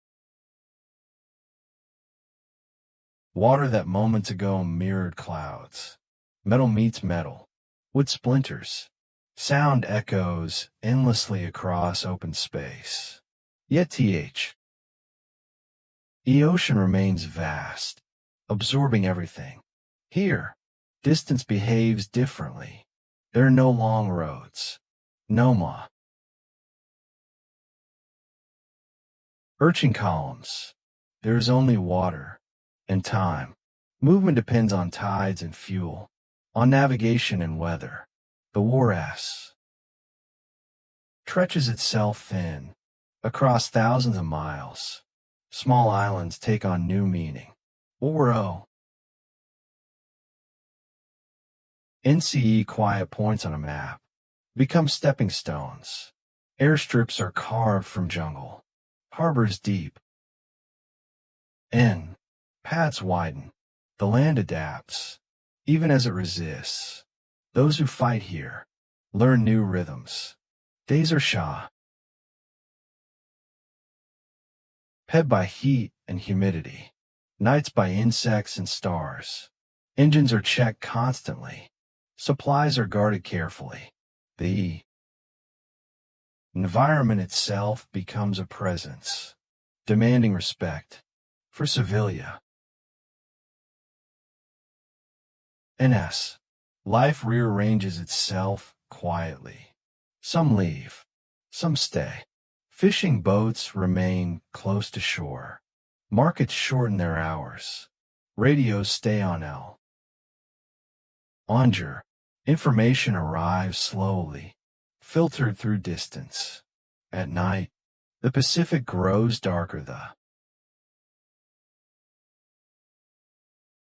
Water that moments ago mirrored clouds. Metal meets metal. Wood splinters. Sound echoes endlessly across open space. Yet the ocean remains vast, absorbing everything. Here, distance behaves differently. There are no long roads. No urchin columns. There is only water and time. Movement depends on tides and fuel, on navigation and weather. The war stretches itself thin, across thousands of miles. Small islands take on new meaning. WWII. NCE quiet points on a map become stepping stones. Airstrips are carved from jungle. Harbors deep. Paths widen. The land adapts, even as it resists. Those who fight here learn new rhythms. Days are ped by heat and humidity. Nights by insects and stars. Engines are checked constantly. Supplies are guarded carefully. The environment itself becomes a presence, demanding respect. For Sevilla. Life rearranges itself quietly. Some leave, some stay. Fishing boats remain close to shore. Markets shorten their hours. Radios stay on Onger. Information arrives slowly, filtered through distance. At night, the Pacific grows darker. The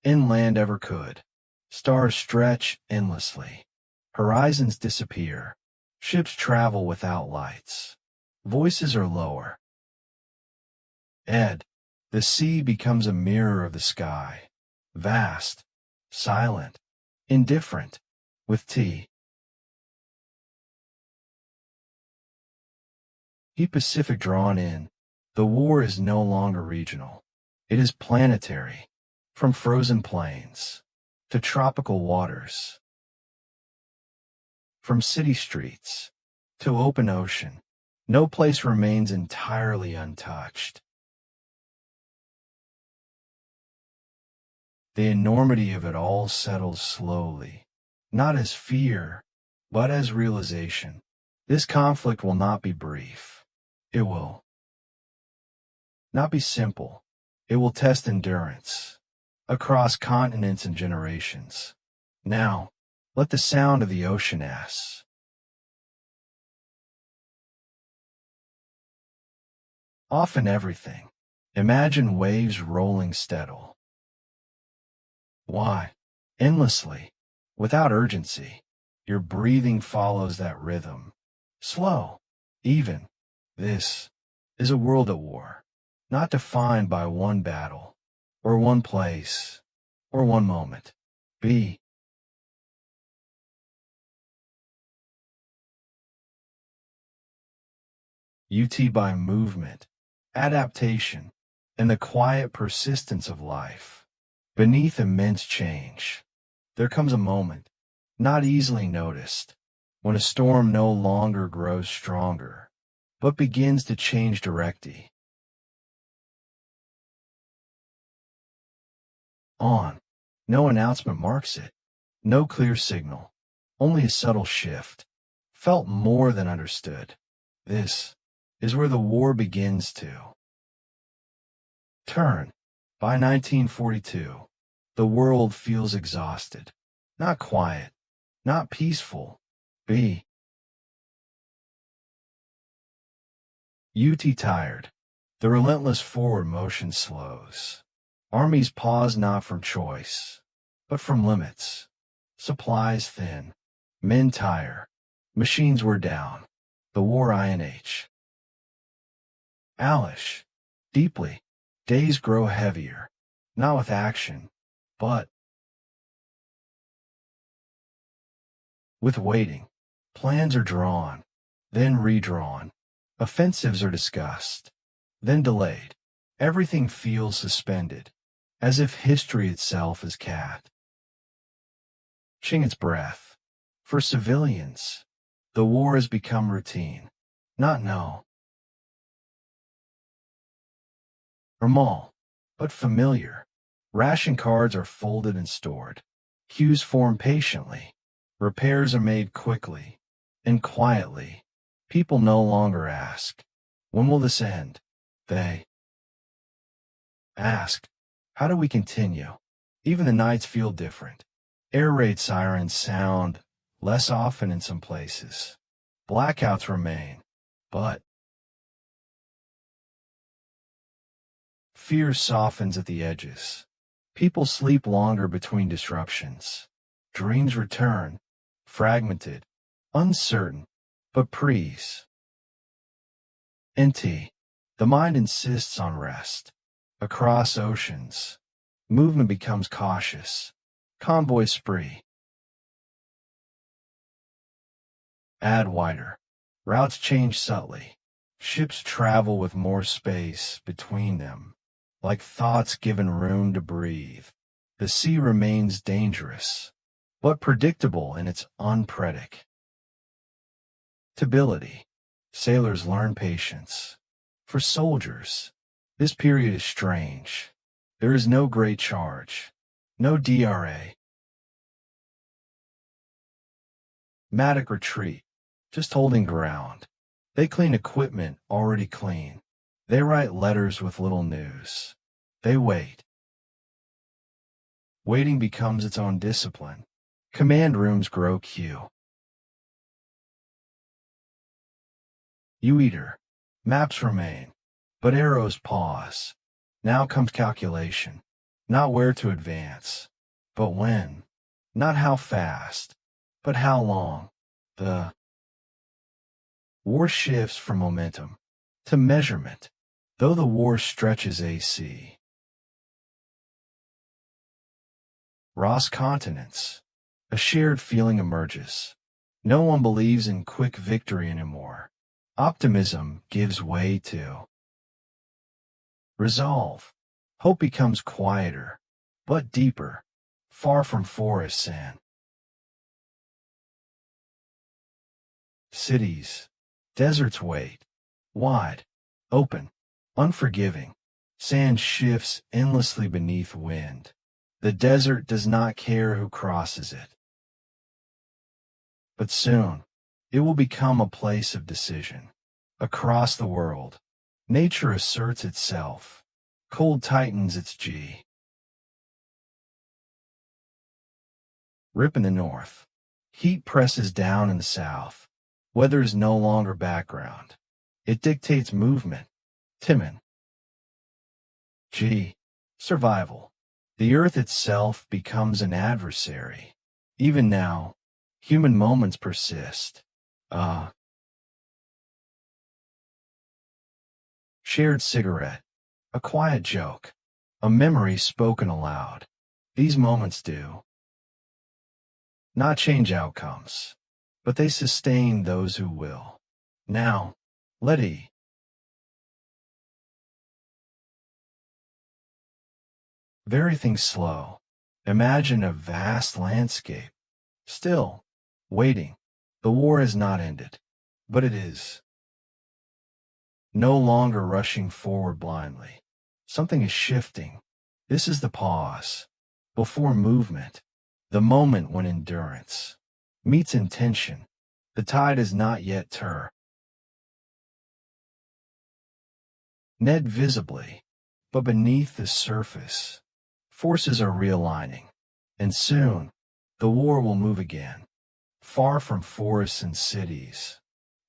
inland ever could. Stars stretch endlessly. Horizons disappear. Ships travel without lights. Voices are lower. Ed. The sea becomes a mirror of the sky. Vast, silent, indifferent, with T. E Pacific drawn in. The war is no longer regional. It is planetary. From frozen plains to tropical waters. From city streets to open ocean. No place remains entirely untouched. The enormity of it all settles slowly, not as fear, but as realization. This conflict will not be brief. It will not be simple. It will test endurance across continents and generations. Now, let the sound of the ocean S. Often everything. Imagine waves rolling steadily. Why? Endlessly, without urgency. Your breathing follows that rhythm. Slow, even. This is a world at war, not defined by one battle, or one place, or one moment. B. UT by movement, adaptation, and the quiet persistence of life. Beneath immense change, there comes a moment, not easily noticed, when a storm no longer grows stronger, but begins to change direction. On. No announcement marks it, no clear signal, only a subtle shift, felt more than understood. This is where the war begins to turn. By 1942, the world feels exhausted, not quiet, not peaceful. B. UT tired. The relentless forward motion slows. Armies pause not from choice, but from limits. Supplies thin. Men tire. Machines were down. The war INH. Alish. Deeply. Days grow heavier, not with action, but with waiting. Plans are drawn, then redrawn. Offensives are discussed, then delayed. Everything feels suspended, as if history itself is catching its breath. For civilians, the war has become routine, not normal, but familiar. Ration cards are folded and stored. Queues form patiently. Repairs are made quickly and quietly. People no longer ask, when will this end? They ask, how do we continue? Even the nights feel different. Air raid sirens sound less often in some places. Blackouts remain, but fear softens at the edges. People sleep longer between disruptions. Dreams return, fragmented, uncertain, but NT. The mind insists on rest. Across oceans, movement becomes cautious. Convoys spree. Add wider. Routes change subtly. Ships travel with more space between them, like thoughts given room to breathe. The sea remains dangerous, but predictable in its unpredictability. Sailors learn patience. For soldiers, this period is strange. There is no great charge, no DRA. Matic retreat, just holding ground. They clean equipment already clean. They write letters with little news. They wait. Waiting becomes its own discipline. Command rooms grow queue. Eater. Maps remain, but arrows pause. Now comes calculation. Not where to advance, but when. Not how fast, but how long. The war shifts from momentum to measurement, though the war stretches AC. Ross continents. A shared feeling emerges. No one believes in quick victory anymore. Optimism gives way to resolve. Hope becomes quieter, but deeper, far from forests and cities. Deserts wait, wide, open, unforgiving. Sand shifts endlessly beneath wind. The desert does not care who crosses it. But soon, it will become a place of decision. Across the world, nature asserts itself. Cold tightens its G. Rip in the north. Heat presses down in the south. Weather is no longer background. It dictates movement. Timon. G. Survival. The earth itself becomes an adversary. Even now, human moments persist. Shared cigarette. A quiet joke. A memory spoken aloud. These moments do not change outcomes, but they sustain those who will. Now, let E. Very things slow. Imagine a vast landscape. Still, waiting. The war has not ended, but it is no longer rushing forward blindly. Something is shifting. This is the pause before movement, the moment when endurance meets intention. The tide is not yet turned. Net visibly, but beneath the surface, forces are realigning, and soon the war will move again, far from forests and cities,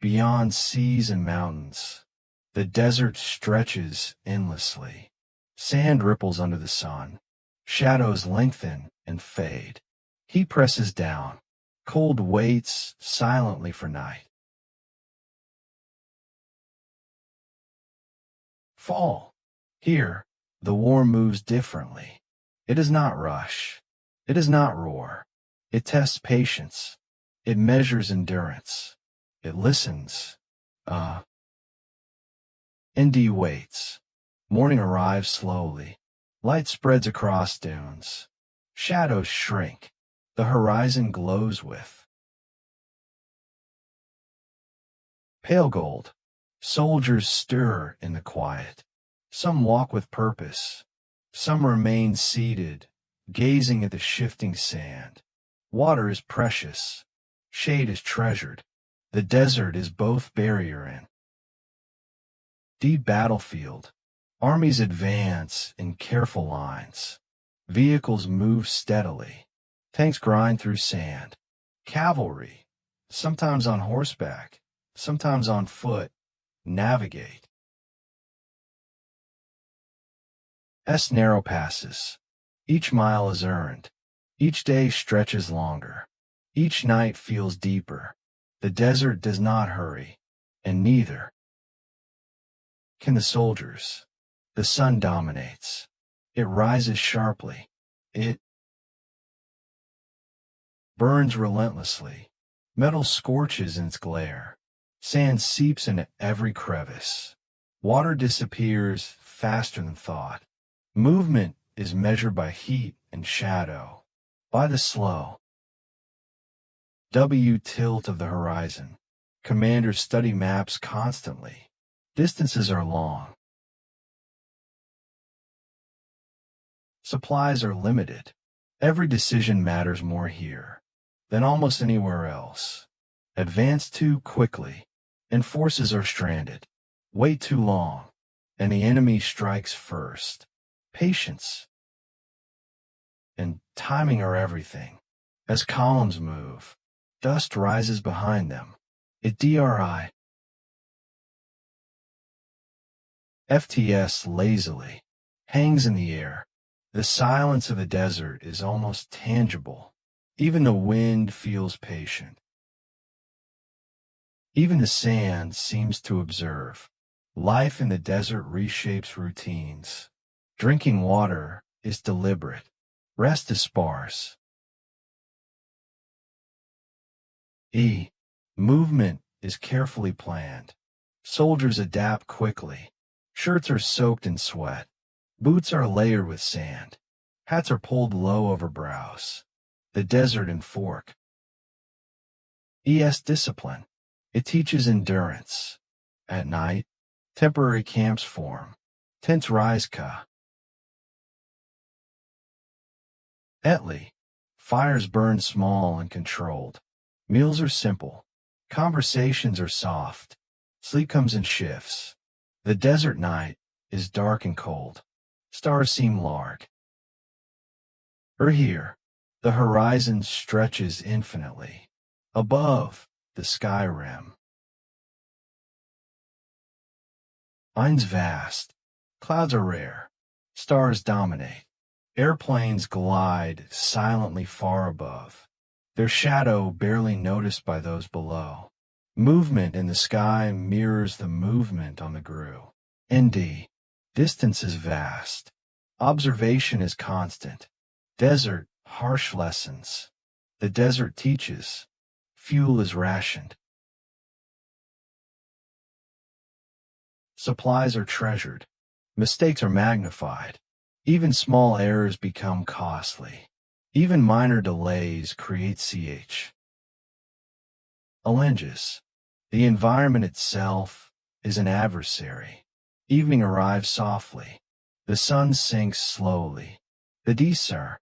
beyond seas and mountains. The desert stretches endlessly. Sand ripples under the sun. Shadows lengthen and fade. Heat presses down. Cold waits silently for night. Fall. Here, the war moves differently. It does not rush. It does not roar. It tests patience. It measures endurance. It listens. ND waits. Morning arrives slowly. Light spreads across dunes. Shadows shrink. The horizon glows with pale gold. Soldiers stir in the quiet. Some walk with purpose. Some remain seated, gazing at the shifting sand. Water is precious. Shade is treasured. The desert is both barrier and deep battlefield. Armies advance in careful lines. Vehicles move steadily. Tanks grind through sand. Cavalry, sometimes on horseback, sometimes on foot, navigate narrow passes. Each mile is earned. Each day stretches longer. Each night feels deeper. The desert does not hurry, and neither can the soldiers. The sun dominates. It rises sharply. It burns relentlessly. Metal scorches in its glare. Sand seeps into every crevice. Water disappears faster than thought. Movement is measured by heat and shadow, by the slow tilt of the horizon. Commanders study maps constantly. Distances are long. Supplies are limited. Every decision matters more here than almost anywhere else. Advance too quickly, and forces are stranded. Wait too long, and the enemy strikes first. Patience and timing are everything. As columns move, dust rises behind them. It DRI. FTS lazily hangs in the air. The silence of the desert is almost tangible. Even the wind feels patient. Even the sand seems to observe. Life in the desert reshapes routines. Drinking water is deliberate. Rest is sparse. Movement is carefully planned. Soldiers adapt quickly. Shirts are soaked in sweat. Boots are layered with sand. Hats are pulled low over brows. The desert and fork. Discipline. It teaches endurance. At night, temporary camps form. Tents rise. Etli. Fires burn small and controlled. Meals are simple. Conversations are soft. Sleep comes in shifts. The desert night is dark and cold. Stars seem large. Here, the horizon stretches infinitely. Above, the sky rim. Mine's vast. Clouds are rare. Stars dominate. Airplanes glide silently far above, their shadow barely noticed by those below. Movement in the sky mirrors the movement on the grue. ND. Distance is vast. Observation is constant. Desert, harsh lessons. The desert teaches. Fuel is rationed. Supplies are treasured. Mistakes are magnified. Even small errors become costly. Even minor delays create challenges. The environment itself is an adversary. Evening arrives softly. The sun sinks slowly. The desert.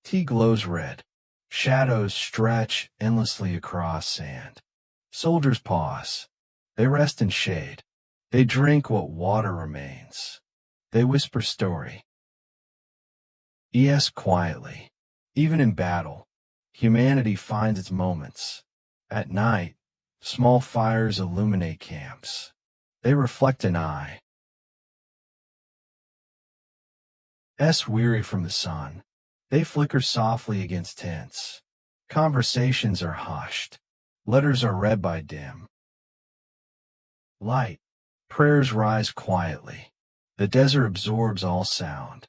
Tea glows red. Shadows stretch endlessly across sand. Soldiers pause. They rest in shade. They drink what water remains. They whisper story. Quietly. Even in battle, humanity finds its moments. At night, small fires illuminate camps. They reflect an eye. Weary from the sun. They flicker softly against tents. Conversations are hushed. Letters are read by dim light. Prayers rise quietly. The desert absorbs all sound.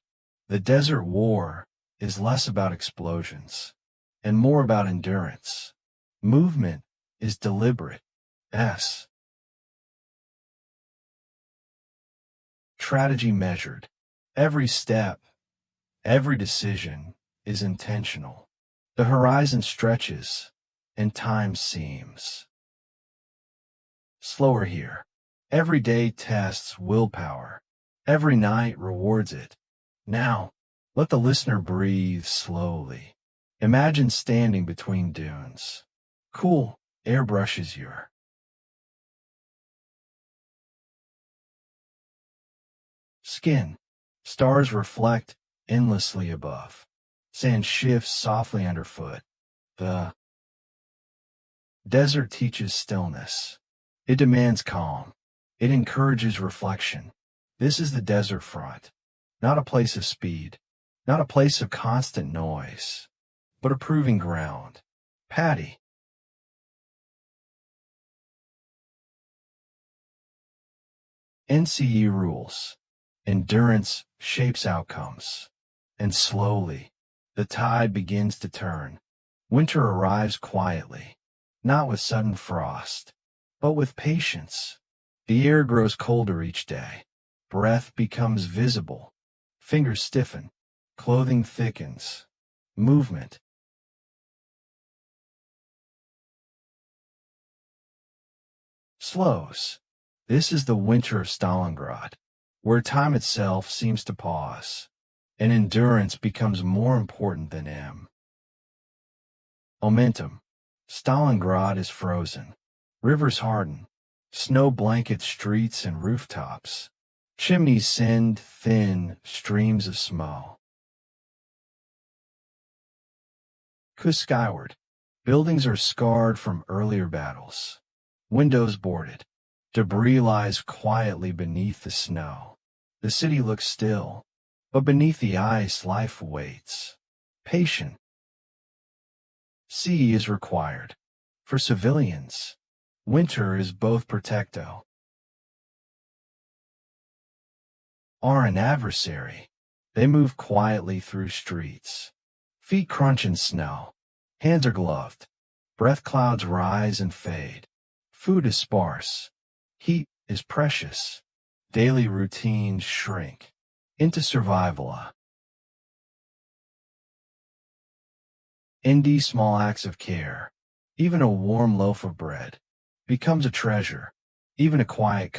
The desert war is less about explosions and more about endurance. Movement is deliberate. Strategy measured. Every step, every decision is intentional. The horizon stretches and time seems slower here. Every day tests willpower. Every night rewards it. Now, let the listener breathe slowly. Imagine standing between dunes. Cool air brushes your skin. Stars reflect endlessly above. Sand shifts softly underfoot. The desert teaches stillness. It demands calm. It encourages reflection. This is the desert front, not a place of speed, not a place of constant noise, but a proving ground. Patty. NCE rules. Endurance shapes outcomes. And slowly, the tide begins to turn. Winter arrives quietly, not with sudden frost, but with patience. The air grows colder each day. Breath becomes visible. Fingers stiffen. Clothing thickens. Movement slows. This is the winter of Stalingrad, where time itself seems to pause, and endurance becomes more important than momentum. Stalingrad is frozen. Rivers harden. Snow blankets streets and rooftops. Chimneys send thin streams of smoke. Skyward. Buildings are scarred from earlier battles. Windows boarded. Debris lies quietly beneath the snow. The city looks still, but beneath the ice life waits. Patient. Sea is required. For civilians, winter is both protecto or an adversary. They move quietly through streets. Feet crunch in snow. Hands are gloved. Breath clouds rise and fade. Food is sparse. Heat is precious. Daily routines shrink into survival. ND small acts of care. Even a warm loaf of bread becomes a treasure. Even a quiet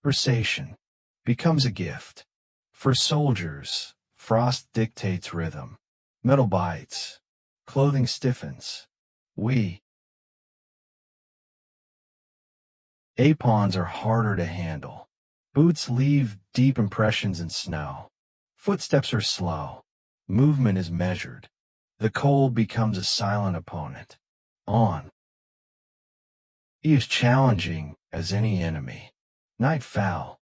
conversation becomes a gift. For soldiers, frost dictates rhythm. Metal bites. Clothing stiffens. Apons are harder to handle. Boots leave deep impressions in snow. Footsteps are slow. Movement is measured. The cold becomes a silent opponent. He is challenging as any enemy. Night foul.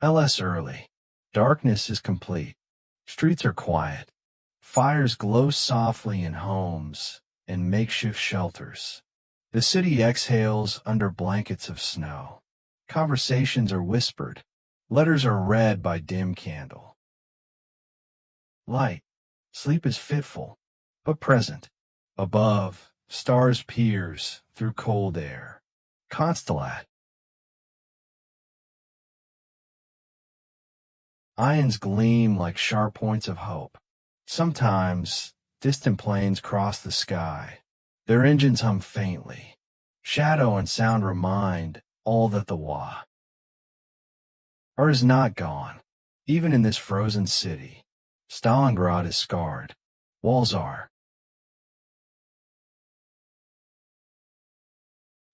LS early. Darkness is complete. Streets are quiet. Fires glow softly in homes and makeshift shelters. The city exhales under blankets of snow. Conversations are whispered. Letters are read by dim candle. Light. Sleep is fitful, but present. Above, stars pierce through cold air. Constellate. Ions gleam like sharp points of hope. Sometimes, distant planes cross the sky. Their engines hum faintly. Shadow and sound remind all that the war is not gone. Even in this frozen city, Stalingrad is scarred. Walls are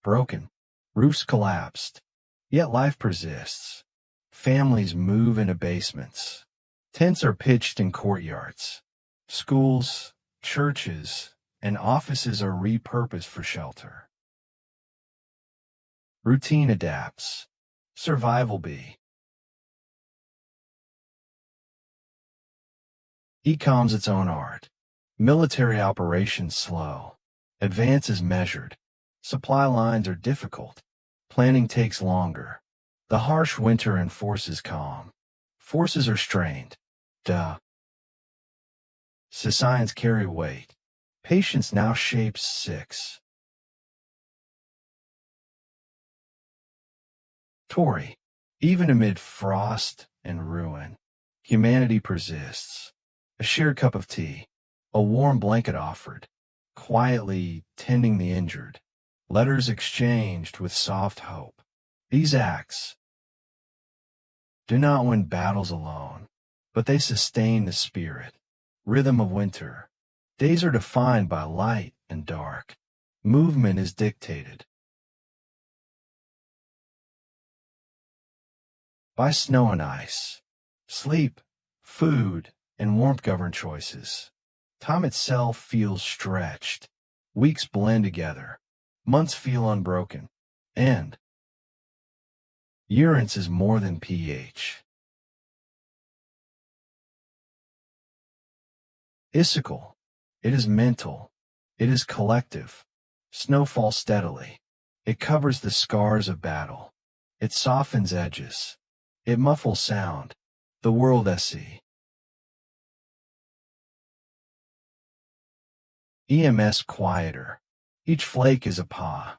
broken. Roofs collapsed. Yet life persists. Families move into basements. Tents are pitched in courtyards. Schools, churches, and offices are repurposed for shelter. Routine adapts. Survival becomes its own art. Military operations slow. Advance is measured. Supply lines are difficult. Planning takes longer. The harsh winter enforces calm. Forces are strained. Signs carry weight. Patience now shapes 6. Tory. Even amid frost and ruin, humanity persists. A shared cup of tea. A warm blanket offered. Quietly tending the injured. Letters exchanged with soft hope. These acts do not win battles alone, but they sustain the spirit. Rhythm of winter. Days are defined by light and dark. Movement is dictated by snow and ice. Sleep, food, and warmth govern choices. Time itself feels stretched. Weeks blend together. Months feel unbroken. And urine is more than pH. Isical. It is mental. It is collective. Snow falls steadily. It covers the scars of battle. It softens edges. It muffles sound. The world SC. EMS quieter. Each flake is a paw.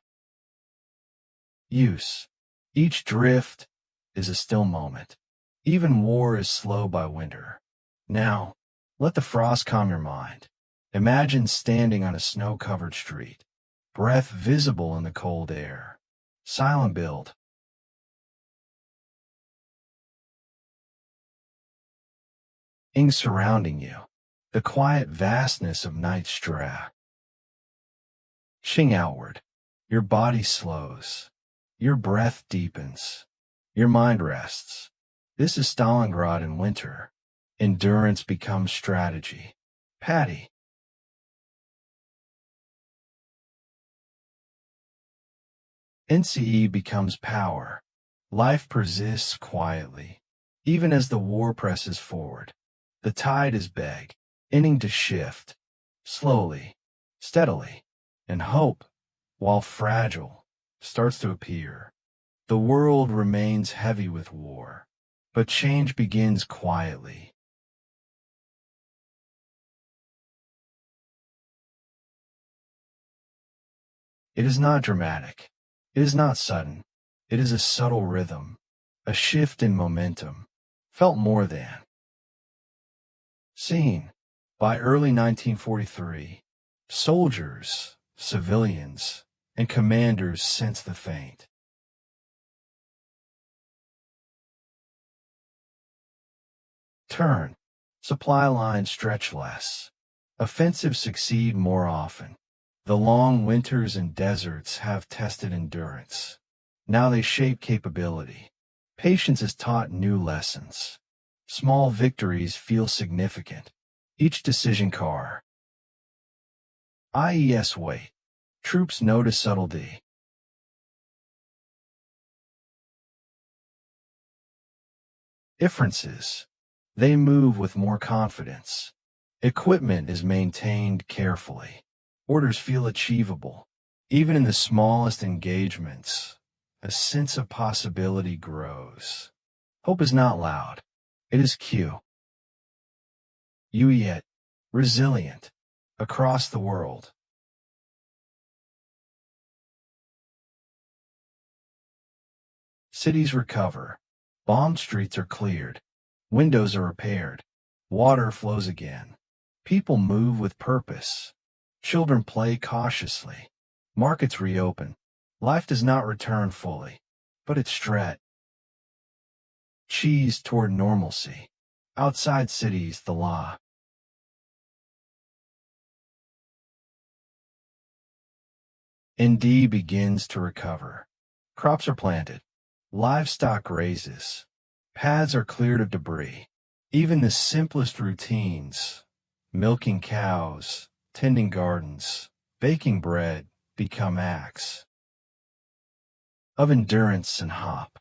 Use. Each drift is a still moment. Even war is slow by winter. Now, let the frost calm your mind. Imagine standing on a snow-covered street. Breath visible in the cold air. Silent build. Ing surrounding you. The quiet vastness of night straw. Ching outward. Your body slows. Your breath deepens. Your mind rests. This is Stalingrad in winter. Endurance becomes strategy. Patty. NCE becomes power. Life persists quietly. Even as the war presses forward, the tide is beginning to shift, slowly, steadily, and hope, while fragile, starts to appear. The world remains heavy with war, but change begins quietly. It is not dramatic. It is not sudden. It is a subtle rhythm, a shift in momentum, felt more than seen. By early 1943, soldiers, civilians, and commanders sense the faint turn. Supply lines stretch less. Offensives succeed more often. The long winters and deserts have tested endurance. Now they shape capability. Patience has taught new lessons. Small victories feel significant. Each decision car. IES wait. Troops notice subtlety. Differences. They move with more confidence. Equipment is maintained carefully. Orders feel achievable. Even in the smallest engagements, a sense of possibility grows. Hope is not loud. It is yet resilient across the world. Cities recover. Bombed streets are cleared. Windows are repaired. Water flows again. People move with purpose. Children play cautiously. Markets reopen. Life does not return fully, but it stretches toward normalcy. Outside cities, the law ND begins to recover. Crops are planted. Livestock grazes. Paths are cleared of debris. Even the simplest routines, milking cows, tending gardens, baking bread, become acts of endurance and hope.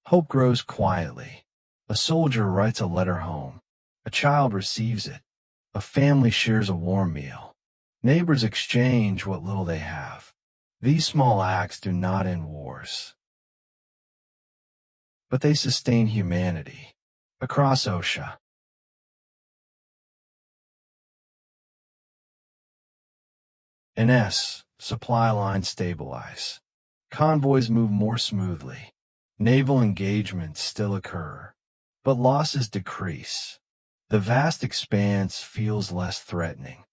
Hope grows quietly. A soldier writes a letter home. A child receives it. A family shares a warm meal. Neighbors exchange what little they have. These small acts do not end wars, but they sustain humanity. Across OSHA, NS, supply lines stabilize. Convoys move more smoothly. Naval engagements still occur, but losses decrease. The vast expanse feels less threatening.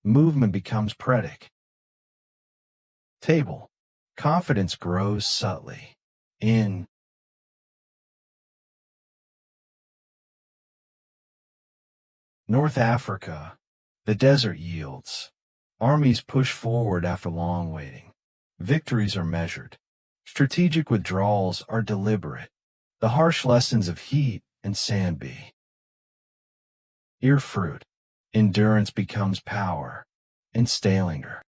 Movement becomes predictable. Confidence grows subtly. In North Africa, the desert yields. Armies push forward after long waiting. Victories are measured. Strategic withdrawals are deliberate. The harsh lessons of heat and sand bear fruit. Endurance becomes power. In Stalingrad,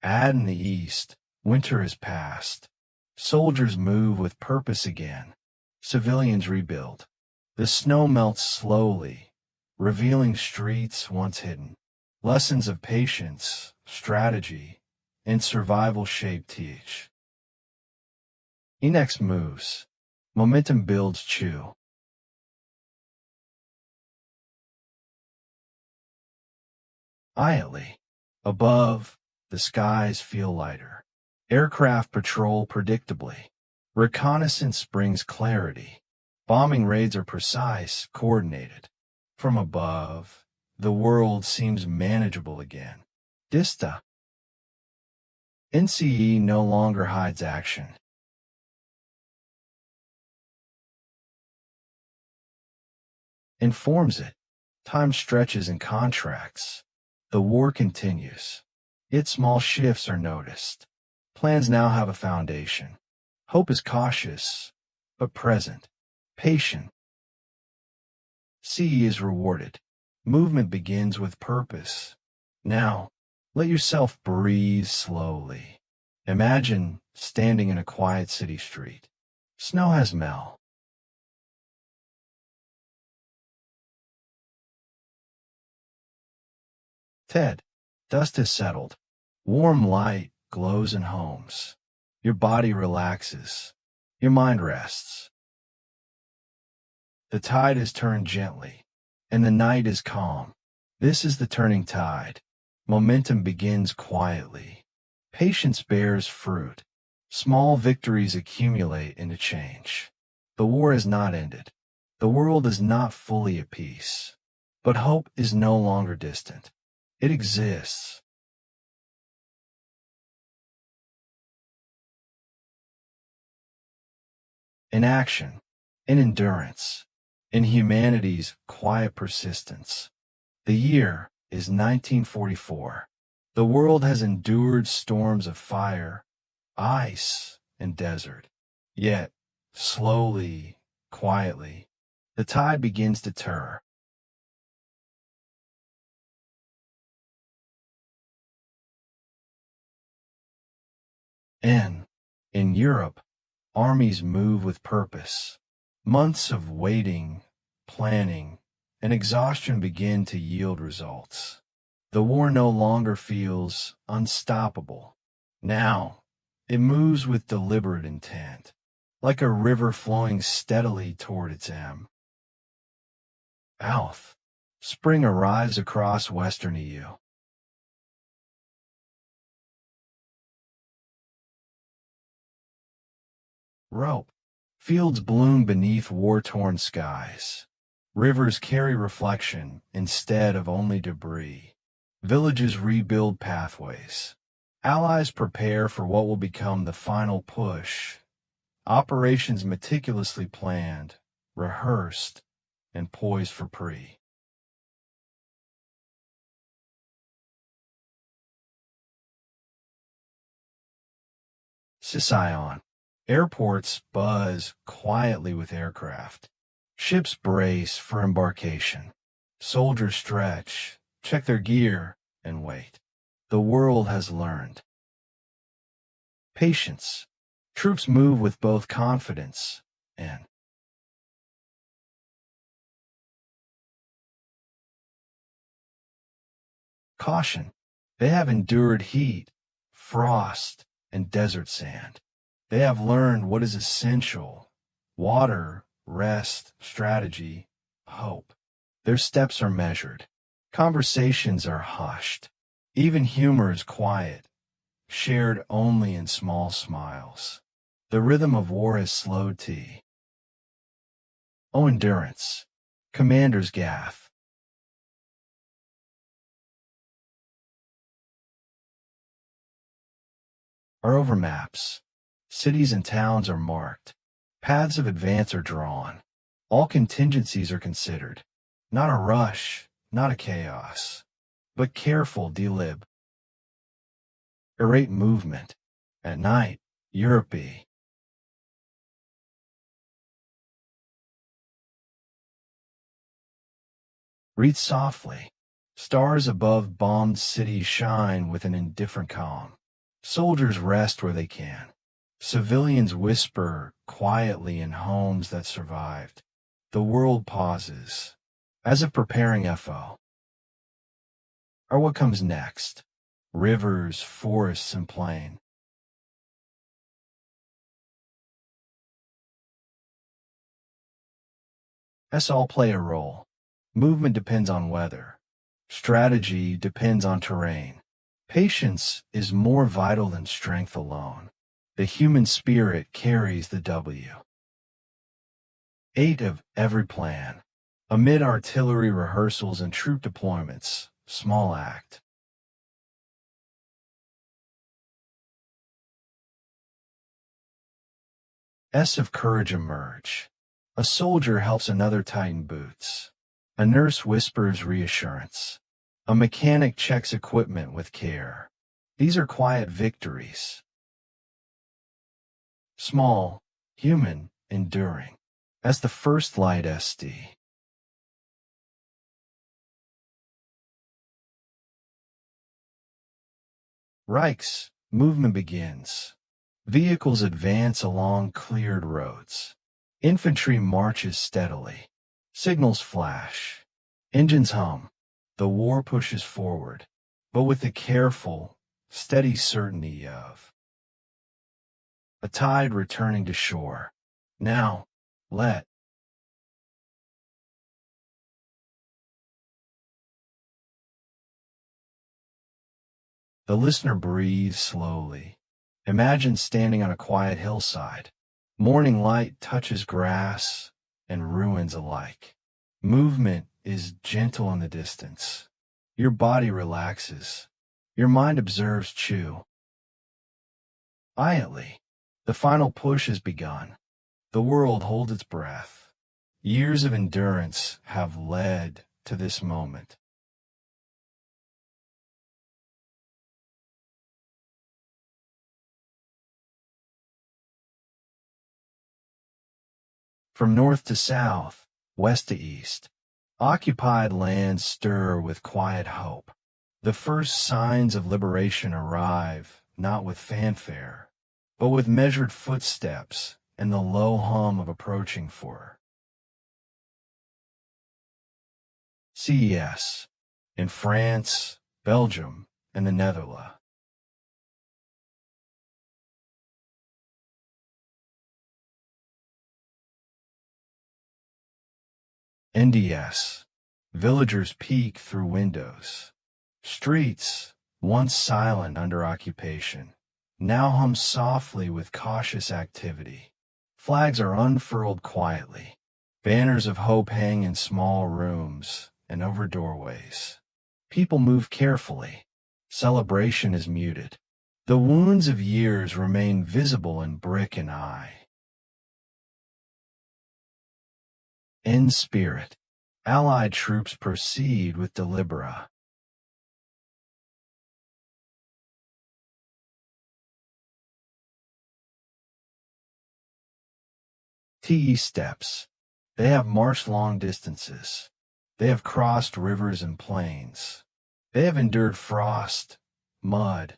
in the east, winter is past. Soldiers move with purpose again. Civilians rebuild. The snow melts slowly, revealing streets once hidden. Lessons of patience, strategy, and survival shape teach. Next moves. Momentum builds quietly. Above, the skies feel lighter. Aircraft patrol predictably. Reconnaissance brings clarity. Bombing raids are precise, coordinated. From above, the world seems manageable again. Dista. NCE no longer hides action. Informs it. Time stretches and contracts. The war continues. Yet small shifts are noticed. Plans now have a foundation. Hope is cautious, but present. Patient. C is rewarded. Movement begins with purpose. Now, let yourself breathe slowly. Imagine standing in a quiet city street. Snow has melted. Ted, dust has settled. Warm light glows in homes. Your body relaxes. Your mind rests. The tide has turned gently, and the night is calm. This is the turning tide. Momentum begins quietly. Patience bears fruit. Small victories accumulate into change. The war has not ended. The world is not fully at peace. But hope is no longer distant. It exists. In action, in endurance, in humanity's quiet persistence. The year is 1944. The world has endured storms of fire, ice, and desert. Yet, slowly, quietly, the tide begins to turn. And, in Europe, armies move with purpose. Months of waiting, planning, and exhaustion begin to yield results. The war no longer feels unstoppable. Now, it moves with deliberate intent, like a river flowing steadily toward its end. South. Spring arrives across western EU. Rope. Fields bloom beneath war-torn skies. Rivers carry reflection instead of only debris. Villages rebuild pathways. Allies prepare for what will become the final push. Operations meticulously planned, rehearsed, and poised for pre. Sicyon. Airports buzz quietly with aircraft. Ships brace for embarkation. Soldiers stretch, check their gear, and wait. The world has learned. Patience. Troops move with both confidence and caution. They have endured heat, frost, and desert sand. They have learned what is essential: water, rest, strategy, hope. Their steps are measured. Conversations are hushed. Even humor is quiet, shared only in small smiles. The rhythm of war has slowed tea. Oh, endurance. Commanders gaff. Are over maps. Cities and towns are marked. Paths of advance are drawn. All contingencies are considered. Not a rush, not a chaos, but careful delib. Irate movement. At night, Europe. Read softly. Stars above bombed cities shine with an indifferent calm. Soldiers rest where they can. Civilians whisper quietly in homes that survived. The world pauses, as if preparing FO. Or what comes next? Rivers, forests, and plain. S all play a role. Movement depends on weather. Strategy depends on terrain. Patience is more vital than strength alone. The human spirit carries the W. 8 of every plan. Amid artillery rehearsals and troop deployments, small act. S of courage emerge. A soldier helps another tighten boots. A nurse whispers reassurance. A mechanic checks equipment with care. These are quiet victories. Small, human, enduring. As the first light SD. Reichs, movement begins. Vehicles advance along cleared roads. Infantry marches steadily. Signals flash. Engines hum. The war pushes forward, but with the careful, steady certainty of a tide returning to shore. Now, let the listener breathe slowly. Imagine standing on a quiet hillside. Morning light touches grass and ruins alike. Movement is gentle in the distance. Your body relaxes. Your mind observes quietly. The final push has begun. The world holds its breath. Years of endurance have led to this moment. From north to south, west to east, occupied lands stir with quiet hope. The first signs of liberation arrive, not with fanfare, but with measured footsteps and the low hum of approaching for CES in France, Belgium, and the Netherlands. NDS. Villagers peek through windows. Streets, once silent under occupation, now hum softly with cautious activity. Flags are unfurled quietly. Banners of hope hang in small rooms and over doorways. People move carefully. Celebration is muted. The wounds of years remain visible in brick and eye. In spirit, Allied troops proceed with deliberate. TE steps. They have marched long distances. They have crossed rivers and plains. They have endured frost, mud,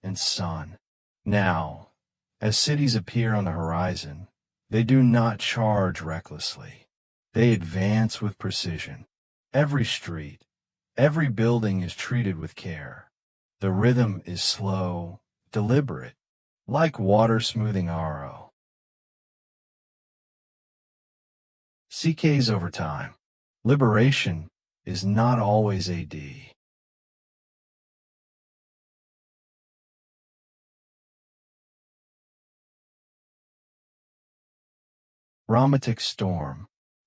and sun. Now, as cities appear on the horizon, they do not charge recklessly. They advance with precision. Every street, every building is treated with care. The rhythm is slow, deliberate, like water smoothing RO. CKs over time. Liberation is not always AD. Romantic storm.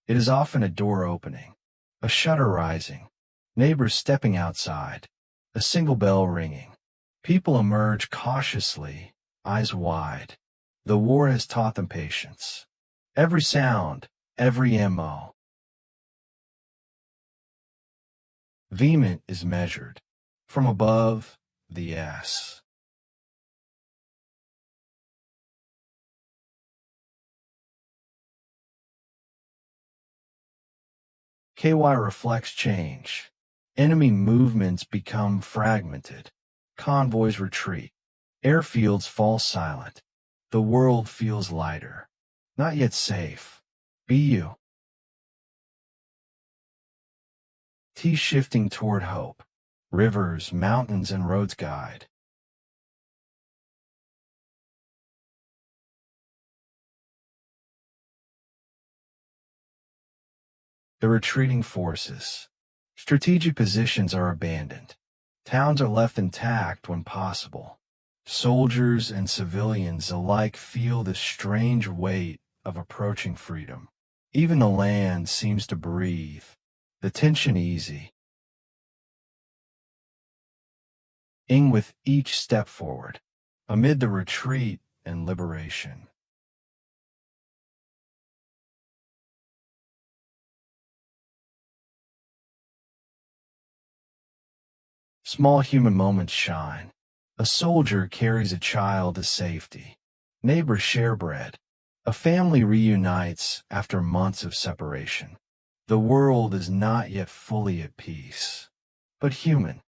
It is often a door opening, a shutter rising, neighbors stepping outside, a single bell ringing. People emerge cautiously, eyes wide. The war has taught them patience. Every sound, every MO. Vehement is measured. From above, the S. KY reflects change. Enemy movements become fragmented. Convoys retreat. Airfields fall silent. The world feels lighter. Not yet safe. BU. T shifting toward hope. Rivers, mountains, and roads guide. The retreating forces. Strategic positions are abandoned. Towns are left intact when possible. Soldiers and civilians alike feel the strange weight of approaching freedom. Even the land seems to breathe, the tension easy. Ing with each step forward, amid the retreat and liberation. Small human moments shine. A soldier carries a child to safety. Neighbors share bread. A family reunites after months of separation. The world is not yet fully at peace, but human.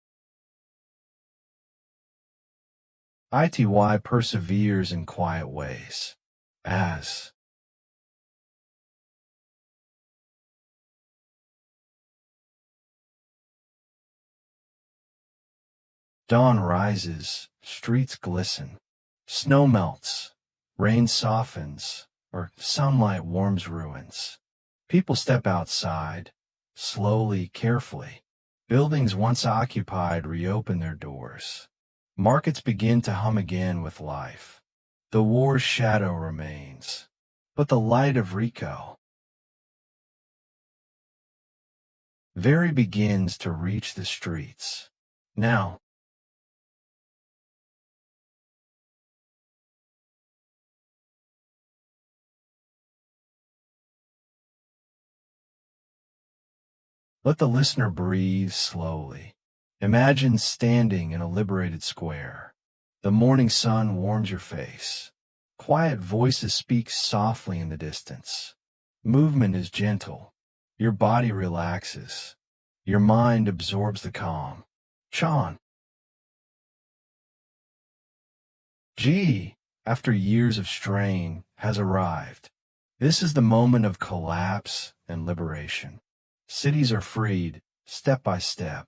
ITY perseveres in quiet ways. As dawn rises, streets glisten. Snow melts, rain softens, or sunlight warms ruins. People step outside, slowly, carefully. Buildings once occupied reopen their doors. Markets begin to hum again with life. The war's shadow remains, but the light of Rico very begins to reach the streets. Now, let the listener breathe slowly. Imagine standing in a liberated square. The morning sun warms your face. Quiet voices speak softly in the distance. Movement is gentle. Your body relaxes. Your mind absorbs the calm. Chan. G, after years of strain, has arrived. This is the moment of collapse and liberation. Cities are freed, step by step.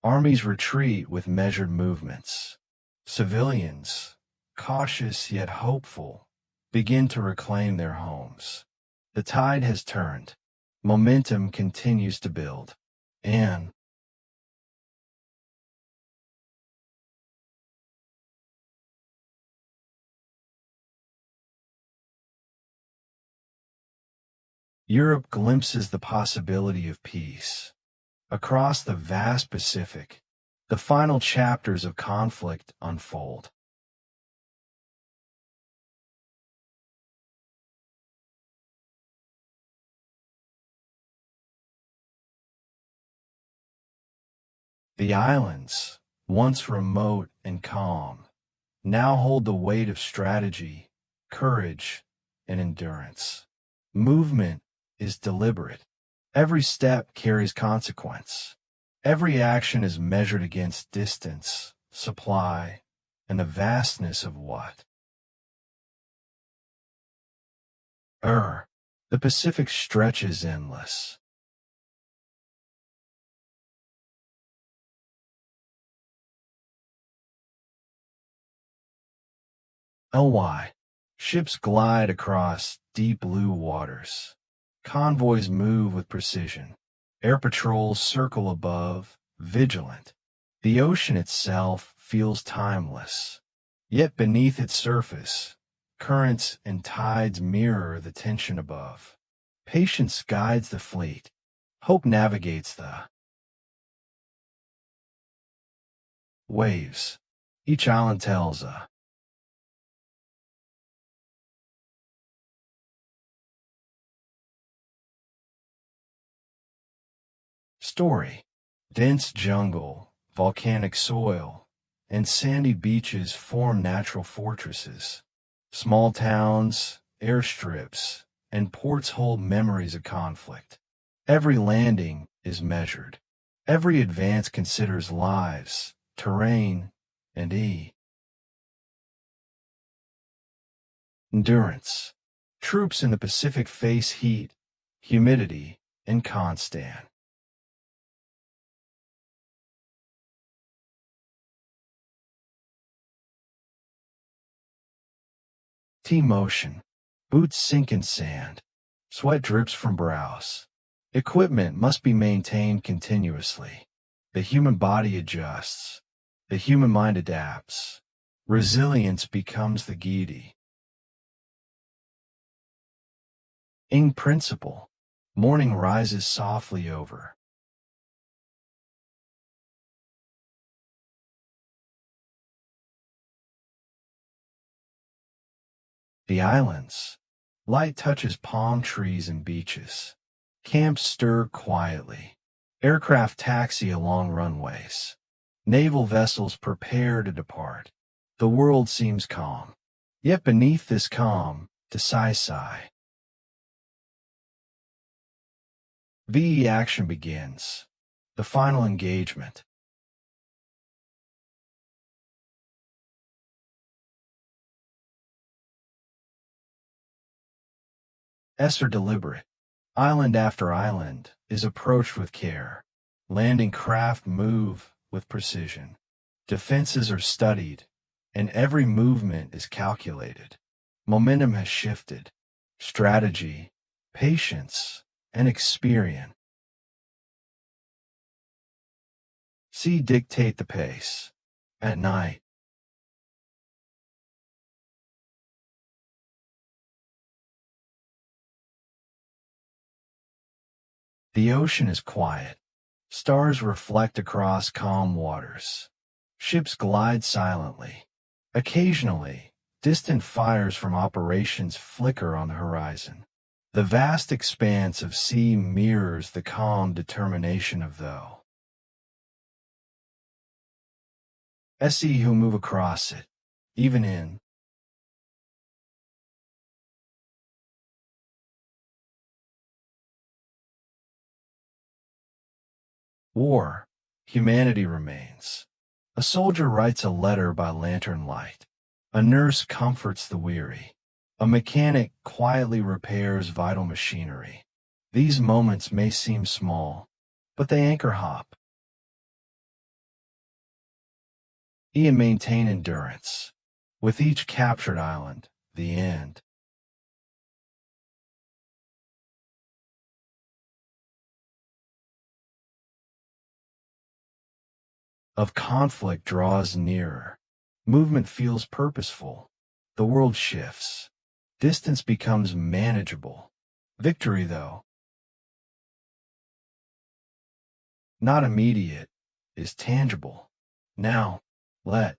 Armies retreat with measured movements. Civilians, cautious yet hopeful, begin to reclaim their homes. The tide has turned. Momentum continues to build. And Europe glimpses the possibility of peace. Across the vast Pacific, the final chapters of conflict unfold. The islands, once remote and calm, now hold the weight of strategy, courage, and endurance. Movement is deliberate. Every step carries consequence. Every action is measured against distance, supply, and the vastness of what? The Pacific stretches endless. LY. Ships glide across deep blue waters. Convoys move with precision. Air patrols circle above, vigilant. The ocean itself feels timeless. Yet beneath its surface, currents and tides mirror the tension above. Patience guides the fleet. Hope navigates the waves. Each island tells a story. Dense jungle, volcanic soil, and sandy beaches form natural fortresses. Small towns, airstrips, and ports hold memories of conflict. Every landing is measured. Every advance considers lives, terrain, and endurance. Troops in the Pacific face heat, humidity, and constant T-motion. Boots sink in sand. Sweat drips from brows. Equipment must be maintained continuously. The human body adjusts. The human mind adapts. Resilience becomes the guide. In principle, morning rises softly over the islands. Light touches palm trees and beaches. Camps stir quietly. Aircraft taxi along runways. Naval vessels prepare to depart. The world seems calm. Yet beneath this calm, decisive VE action begins. The final engagement. S are deliberate. Island after island is approached with care. Landing craft move with precision. Defenses are studied, and every movement is calculated. Momentum has shifted. Strategy, patience, and experience. C dictate the pace. At night, the ocean is quiet. Stars reflect across calm waters. Ships glide silently. Occasionally, distant fires from operations flicker on the horizon. The vast expanse of sea mirrors the calm determination of those who move across it, even in war. Humanity remains. A soldier writes a letter by lantern light. A nurse comforts the weary. A mechanic quietly repairs vital machinery. These moments may seem small, but they anchor hope. And maintain endurance. With each captured island, the end of conflict draws nearer. Movement feels purposeful. The world shifts. Distance becomes manageable. Victory, though, not immediate, is tangible. Now, let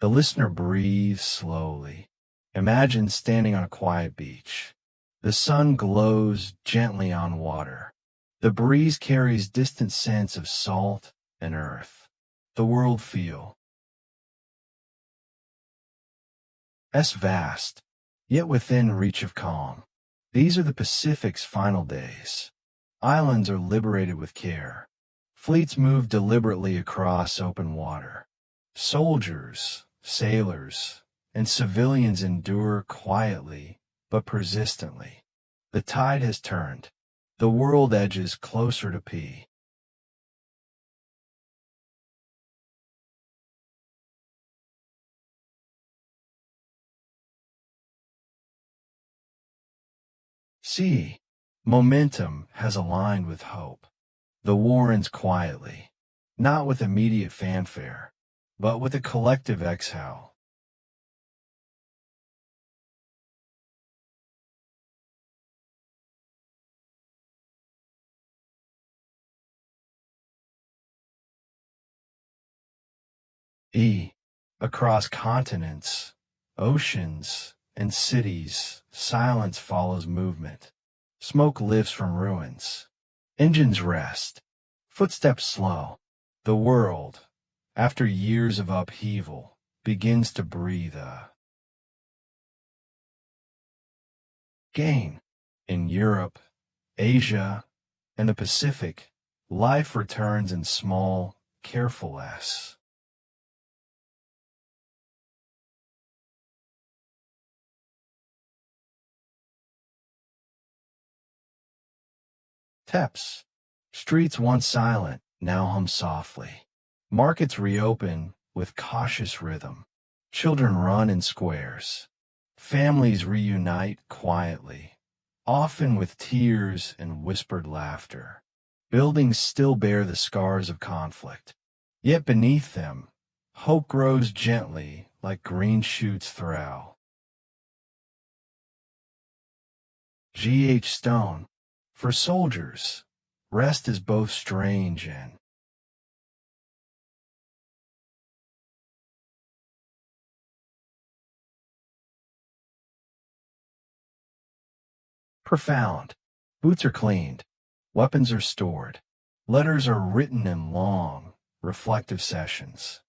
the listener breathe slowly. Imagine standing on a quiet beach. The sun glows gently on water. The breeze carries distant scents of salt and earth. The world feels vast, yet within reach of calm. These are the Pacific's final days. Islands are liberated with care. Fleets move deliberately across open water. Soldiers, sailors, and civilians endure quietly but persistently. The tide has turned. The world edges closer to peace. See, momentum has aligned with hope. The war ends quietly, not with immediate fanfare, but with a collective exhale. E. Across continents, oceans, and cities, silence follows movement. Smoke lifts from ruins. Engines rest. Footsteps slow. The world, after years of upheaval, begins to breathe again. In Europe, Asia, and the Pacific, life returns in small, careful steps. Streets once silent now hum softly. Markets reopen with cautious rhythm. Children run in squares. Families reunite quietly, often with tears and whispered laughter. Buildings still bear the scars of conflict. Yet beneath them, hope grows gently like green shoots throughout. G.H. Stone. For soldiers, rest is both strange and profound. Boots are cleaned. Weapons are stored. Letters are written in long, reflective sessions.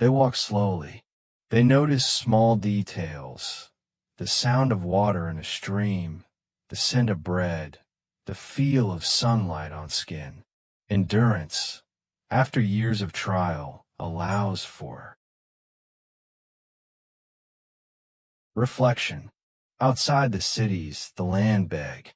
They walk slowly. They notice small details. The sound of water in a stream, the scent of bread, the feel of sunlight on skin. Endurance, after years of trial, allows for reflection. Outside the cities, the land beg.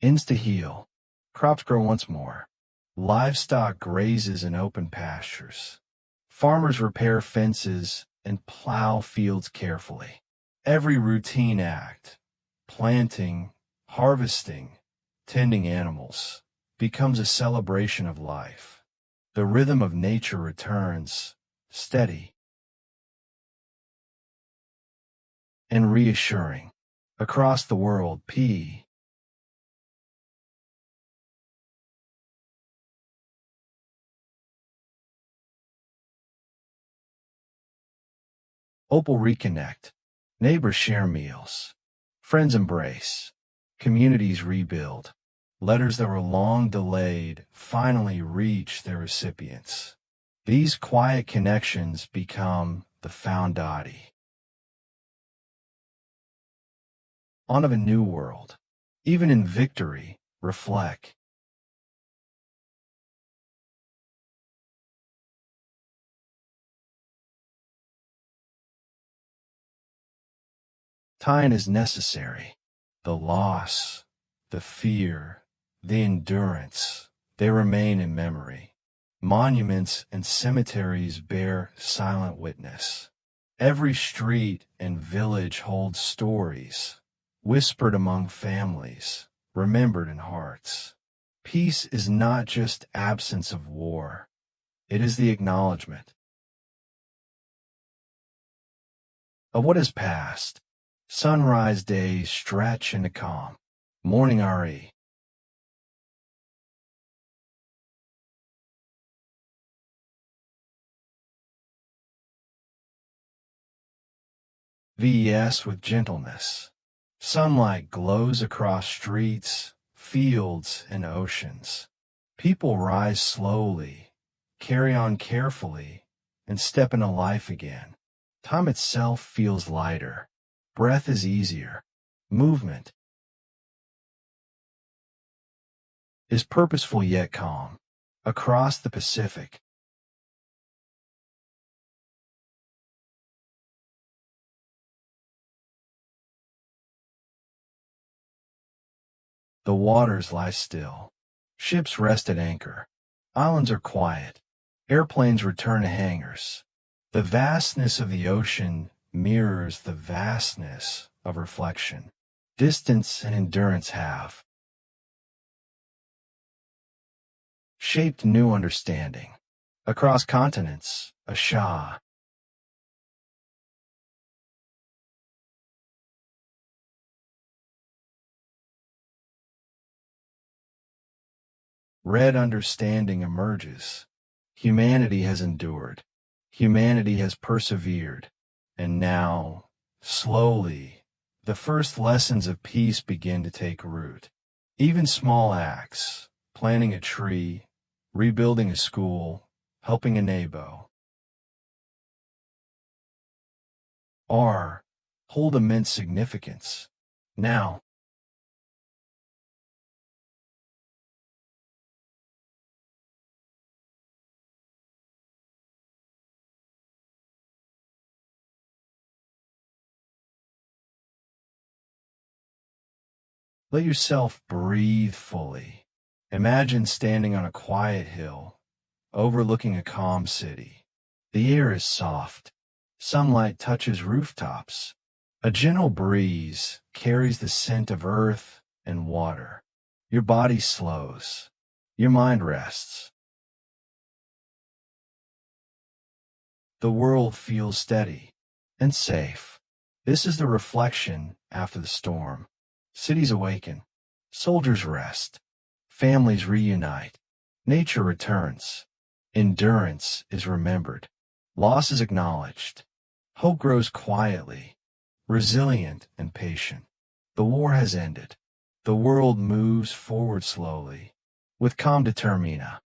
Insta-heal. Crops grow once more. Livestock grazes in open pastures. Farmers repair fences and plow fields carefully. Every routine act, planting, harvesting, tending animals, becomes a celebration of life. The rhythm of nature returns, steady and reassuring. Across the world, Opal reconnect. Neighbors share meals. Friends embrace. Communities rebuild. Letters that were long delayed finally reach their recipients. These quiet connections become the foundati on of a new world. Even in victory, reflect. Time is necessary. The loss, the fear, the endurance, they remain in memory. Monuments and cemeteries bear silent witness. Every street and village holds stories, whispered among families, remembered in hearts. Peace is not just absence of war. It is the acknowledgement of what has passed. Sunrise days stretch into calm. Morning REVS with gentleness. Sunlight glows across streets, fields, and oceans. People rise slowly, carry on carefully, and step into life again. Time itself feels lighter. Breath is easier. Movement is purposeful yet calm. Across the Pacific, the waters lie still. Ships rest at anchor. Islands are quiet. Airplanes return to hangars. The vastness of the ocean mirrors the vastness of reflection. Distance and endurance have shaped new understanding. Across continents, a Shah red understanding emerges. Humanity has endured. Humanity has persevered. And now, slowly, the first lessons of peace begin to take root. Even small acts, planting a tree, rebuilding a school, helping a neighbor, are, hold immense significance. Now, let yourself breathe fully. Imagine standing on a quiet hill, overlooking a calm city. The air is soft. Sunlight touches rooftops. A gentle breeze carries the scent of earth and water. Your body slows. Your mind rests. The world feels steady and safe. This is the reflection after the storm. Cities awaken. Soldiers rest. Families reunite. Nature returns. Endurance is remembered. Loss is acknowledged. Hope grows quietly, resilient and patient. The war has ended. The world moves forward slowly, with calm determina.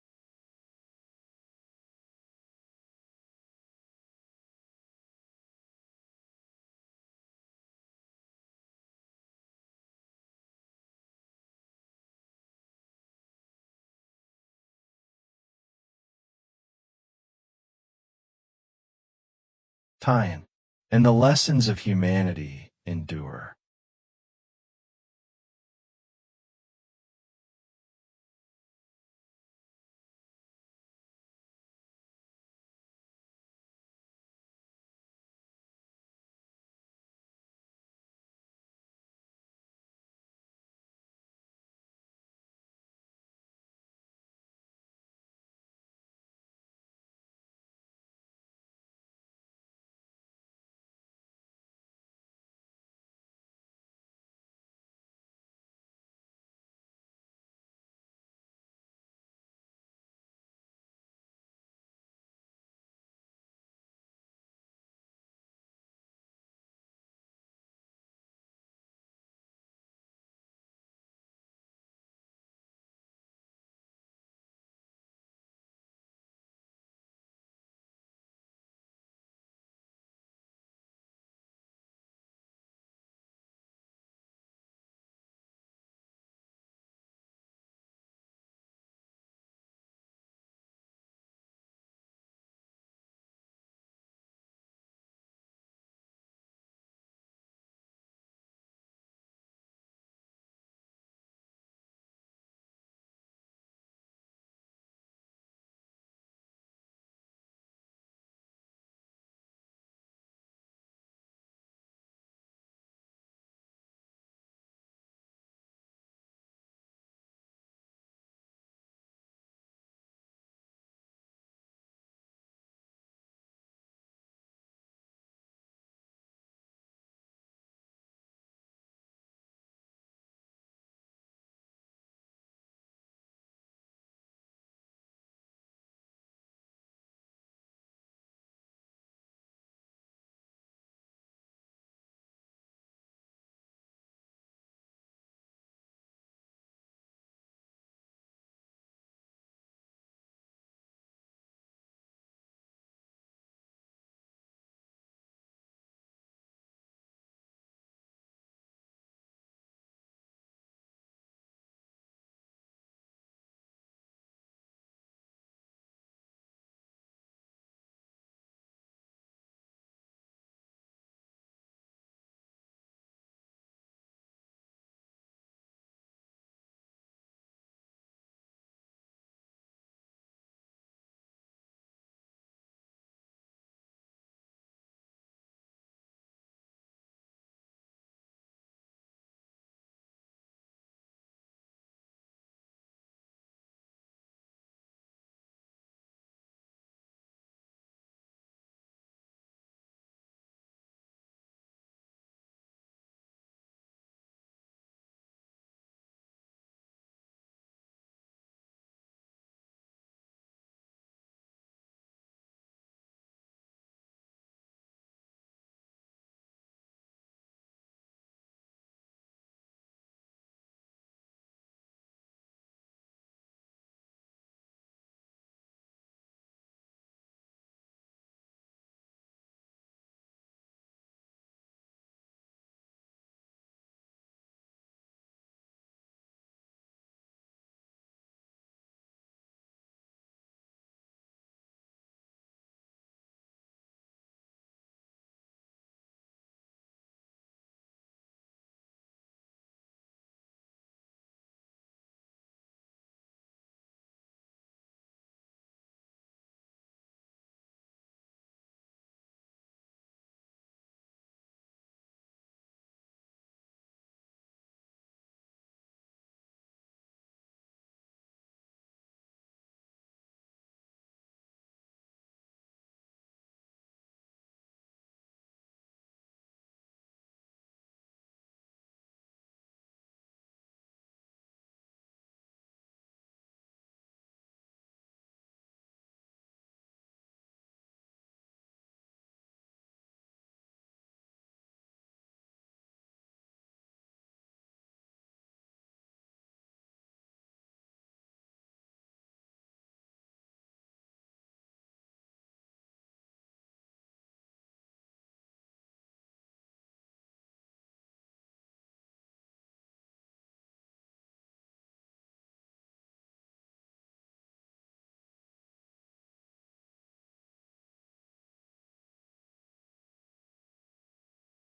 tie-in, and the lessons of humanity endure.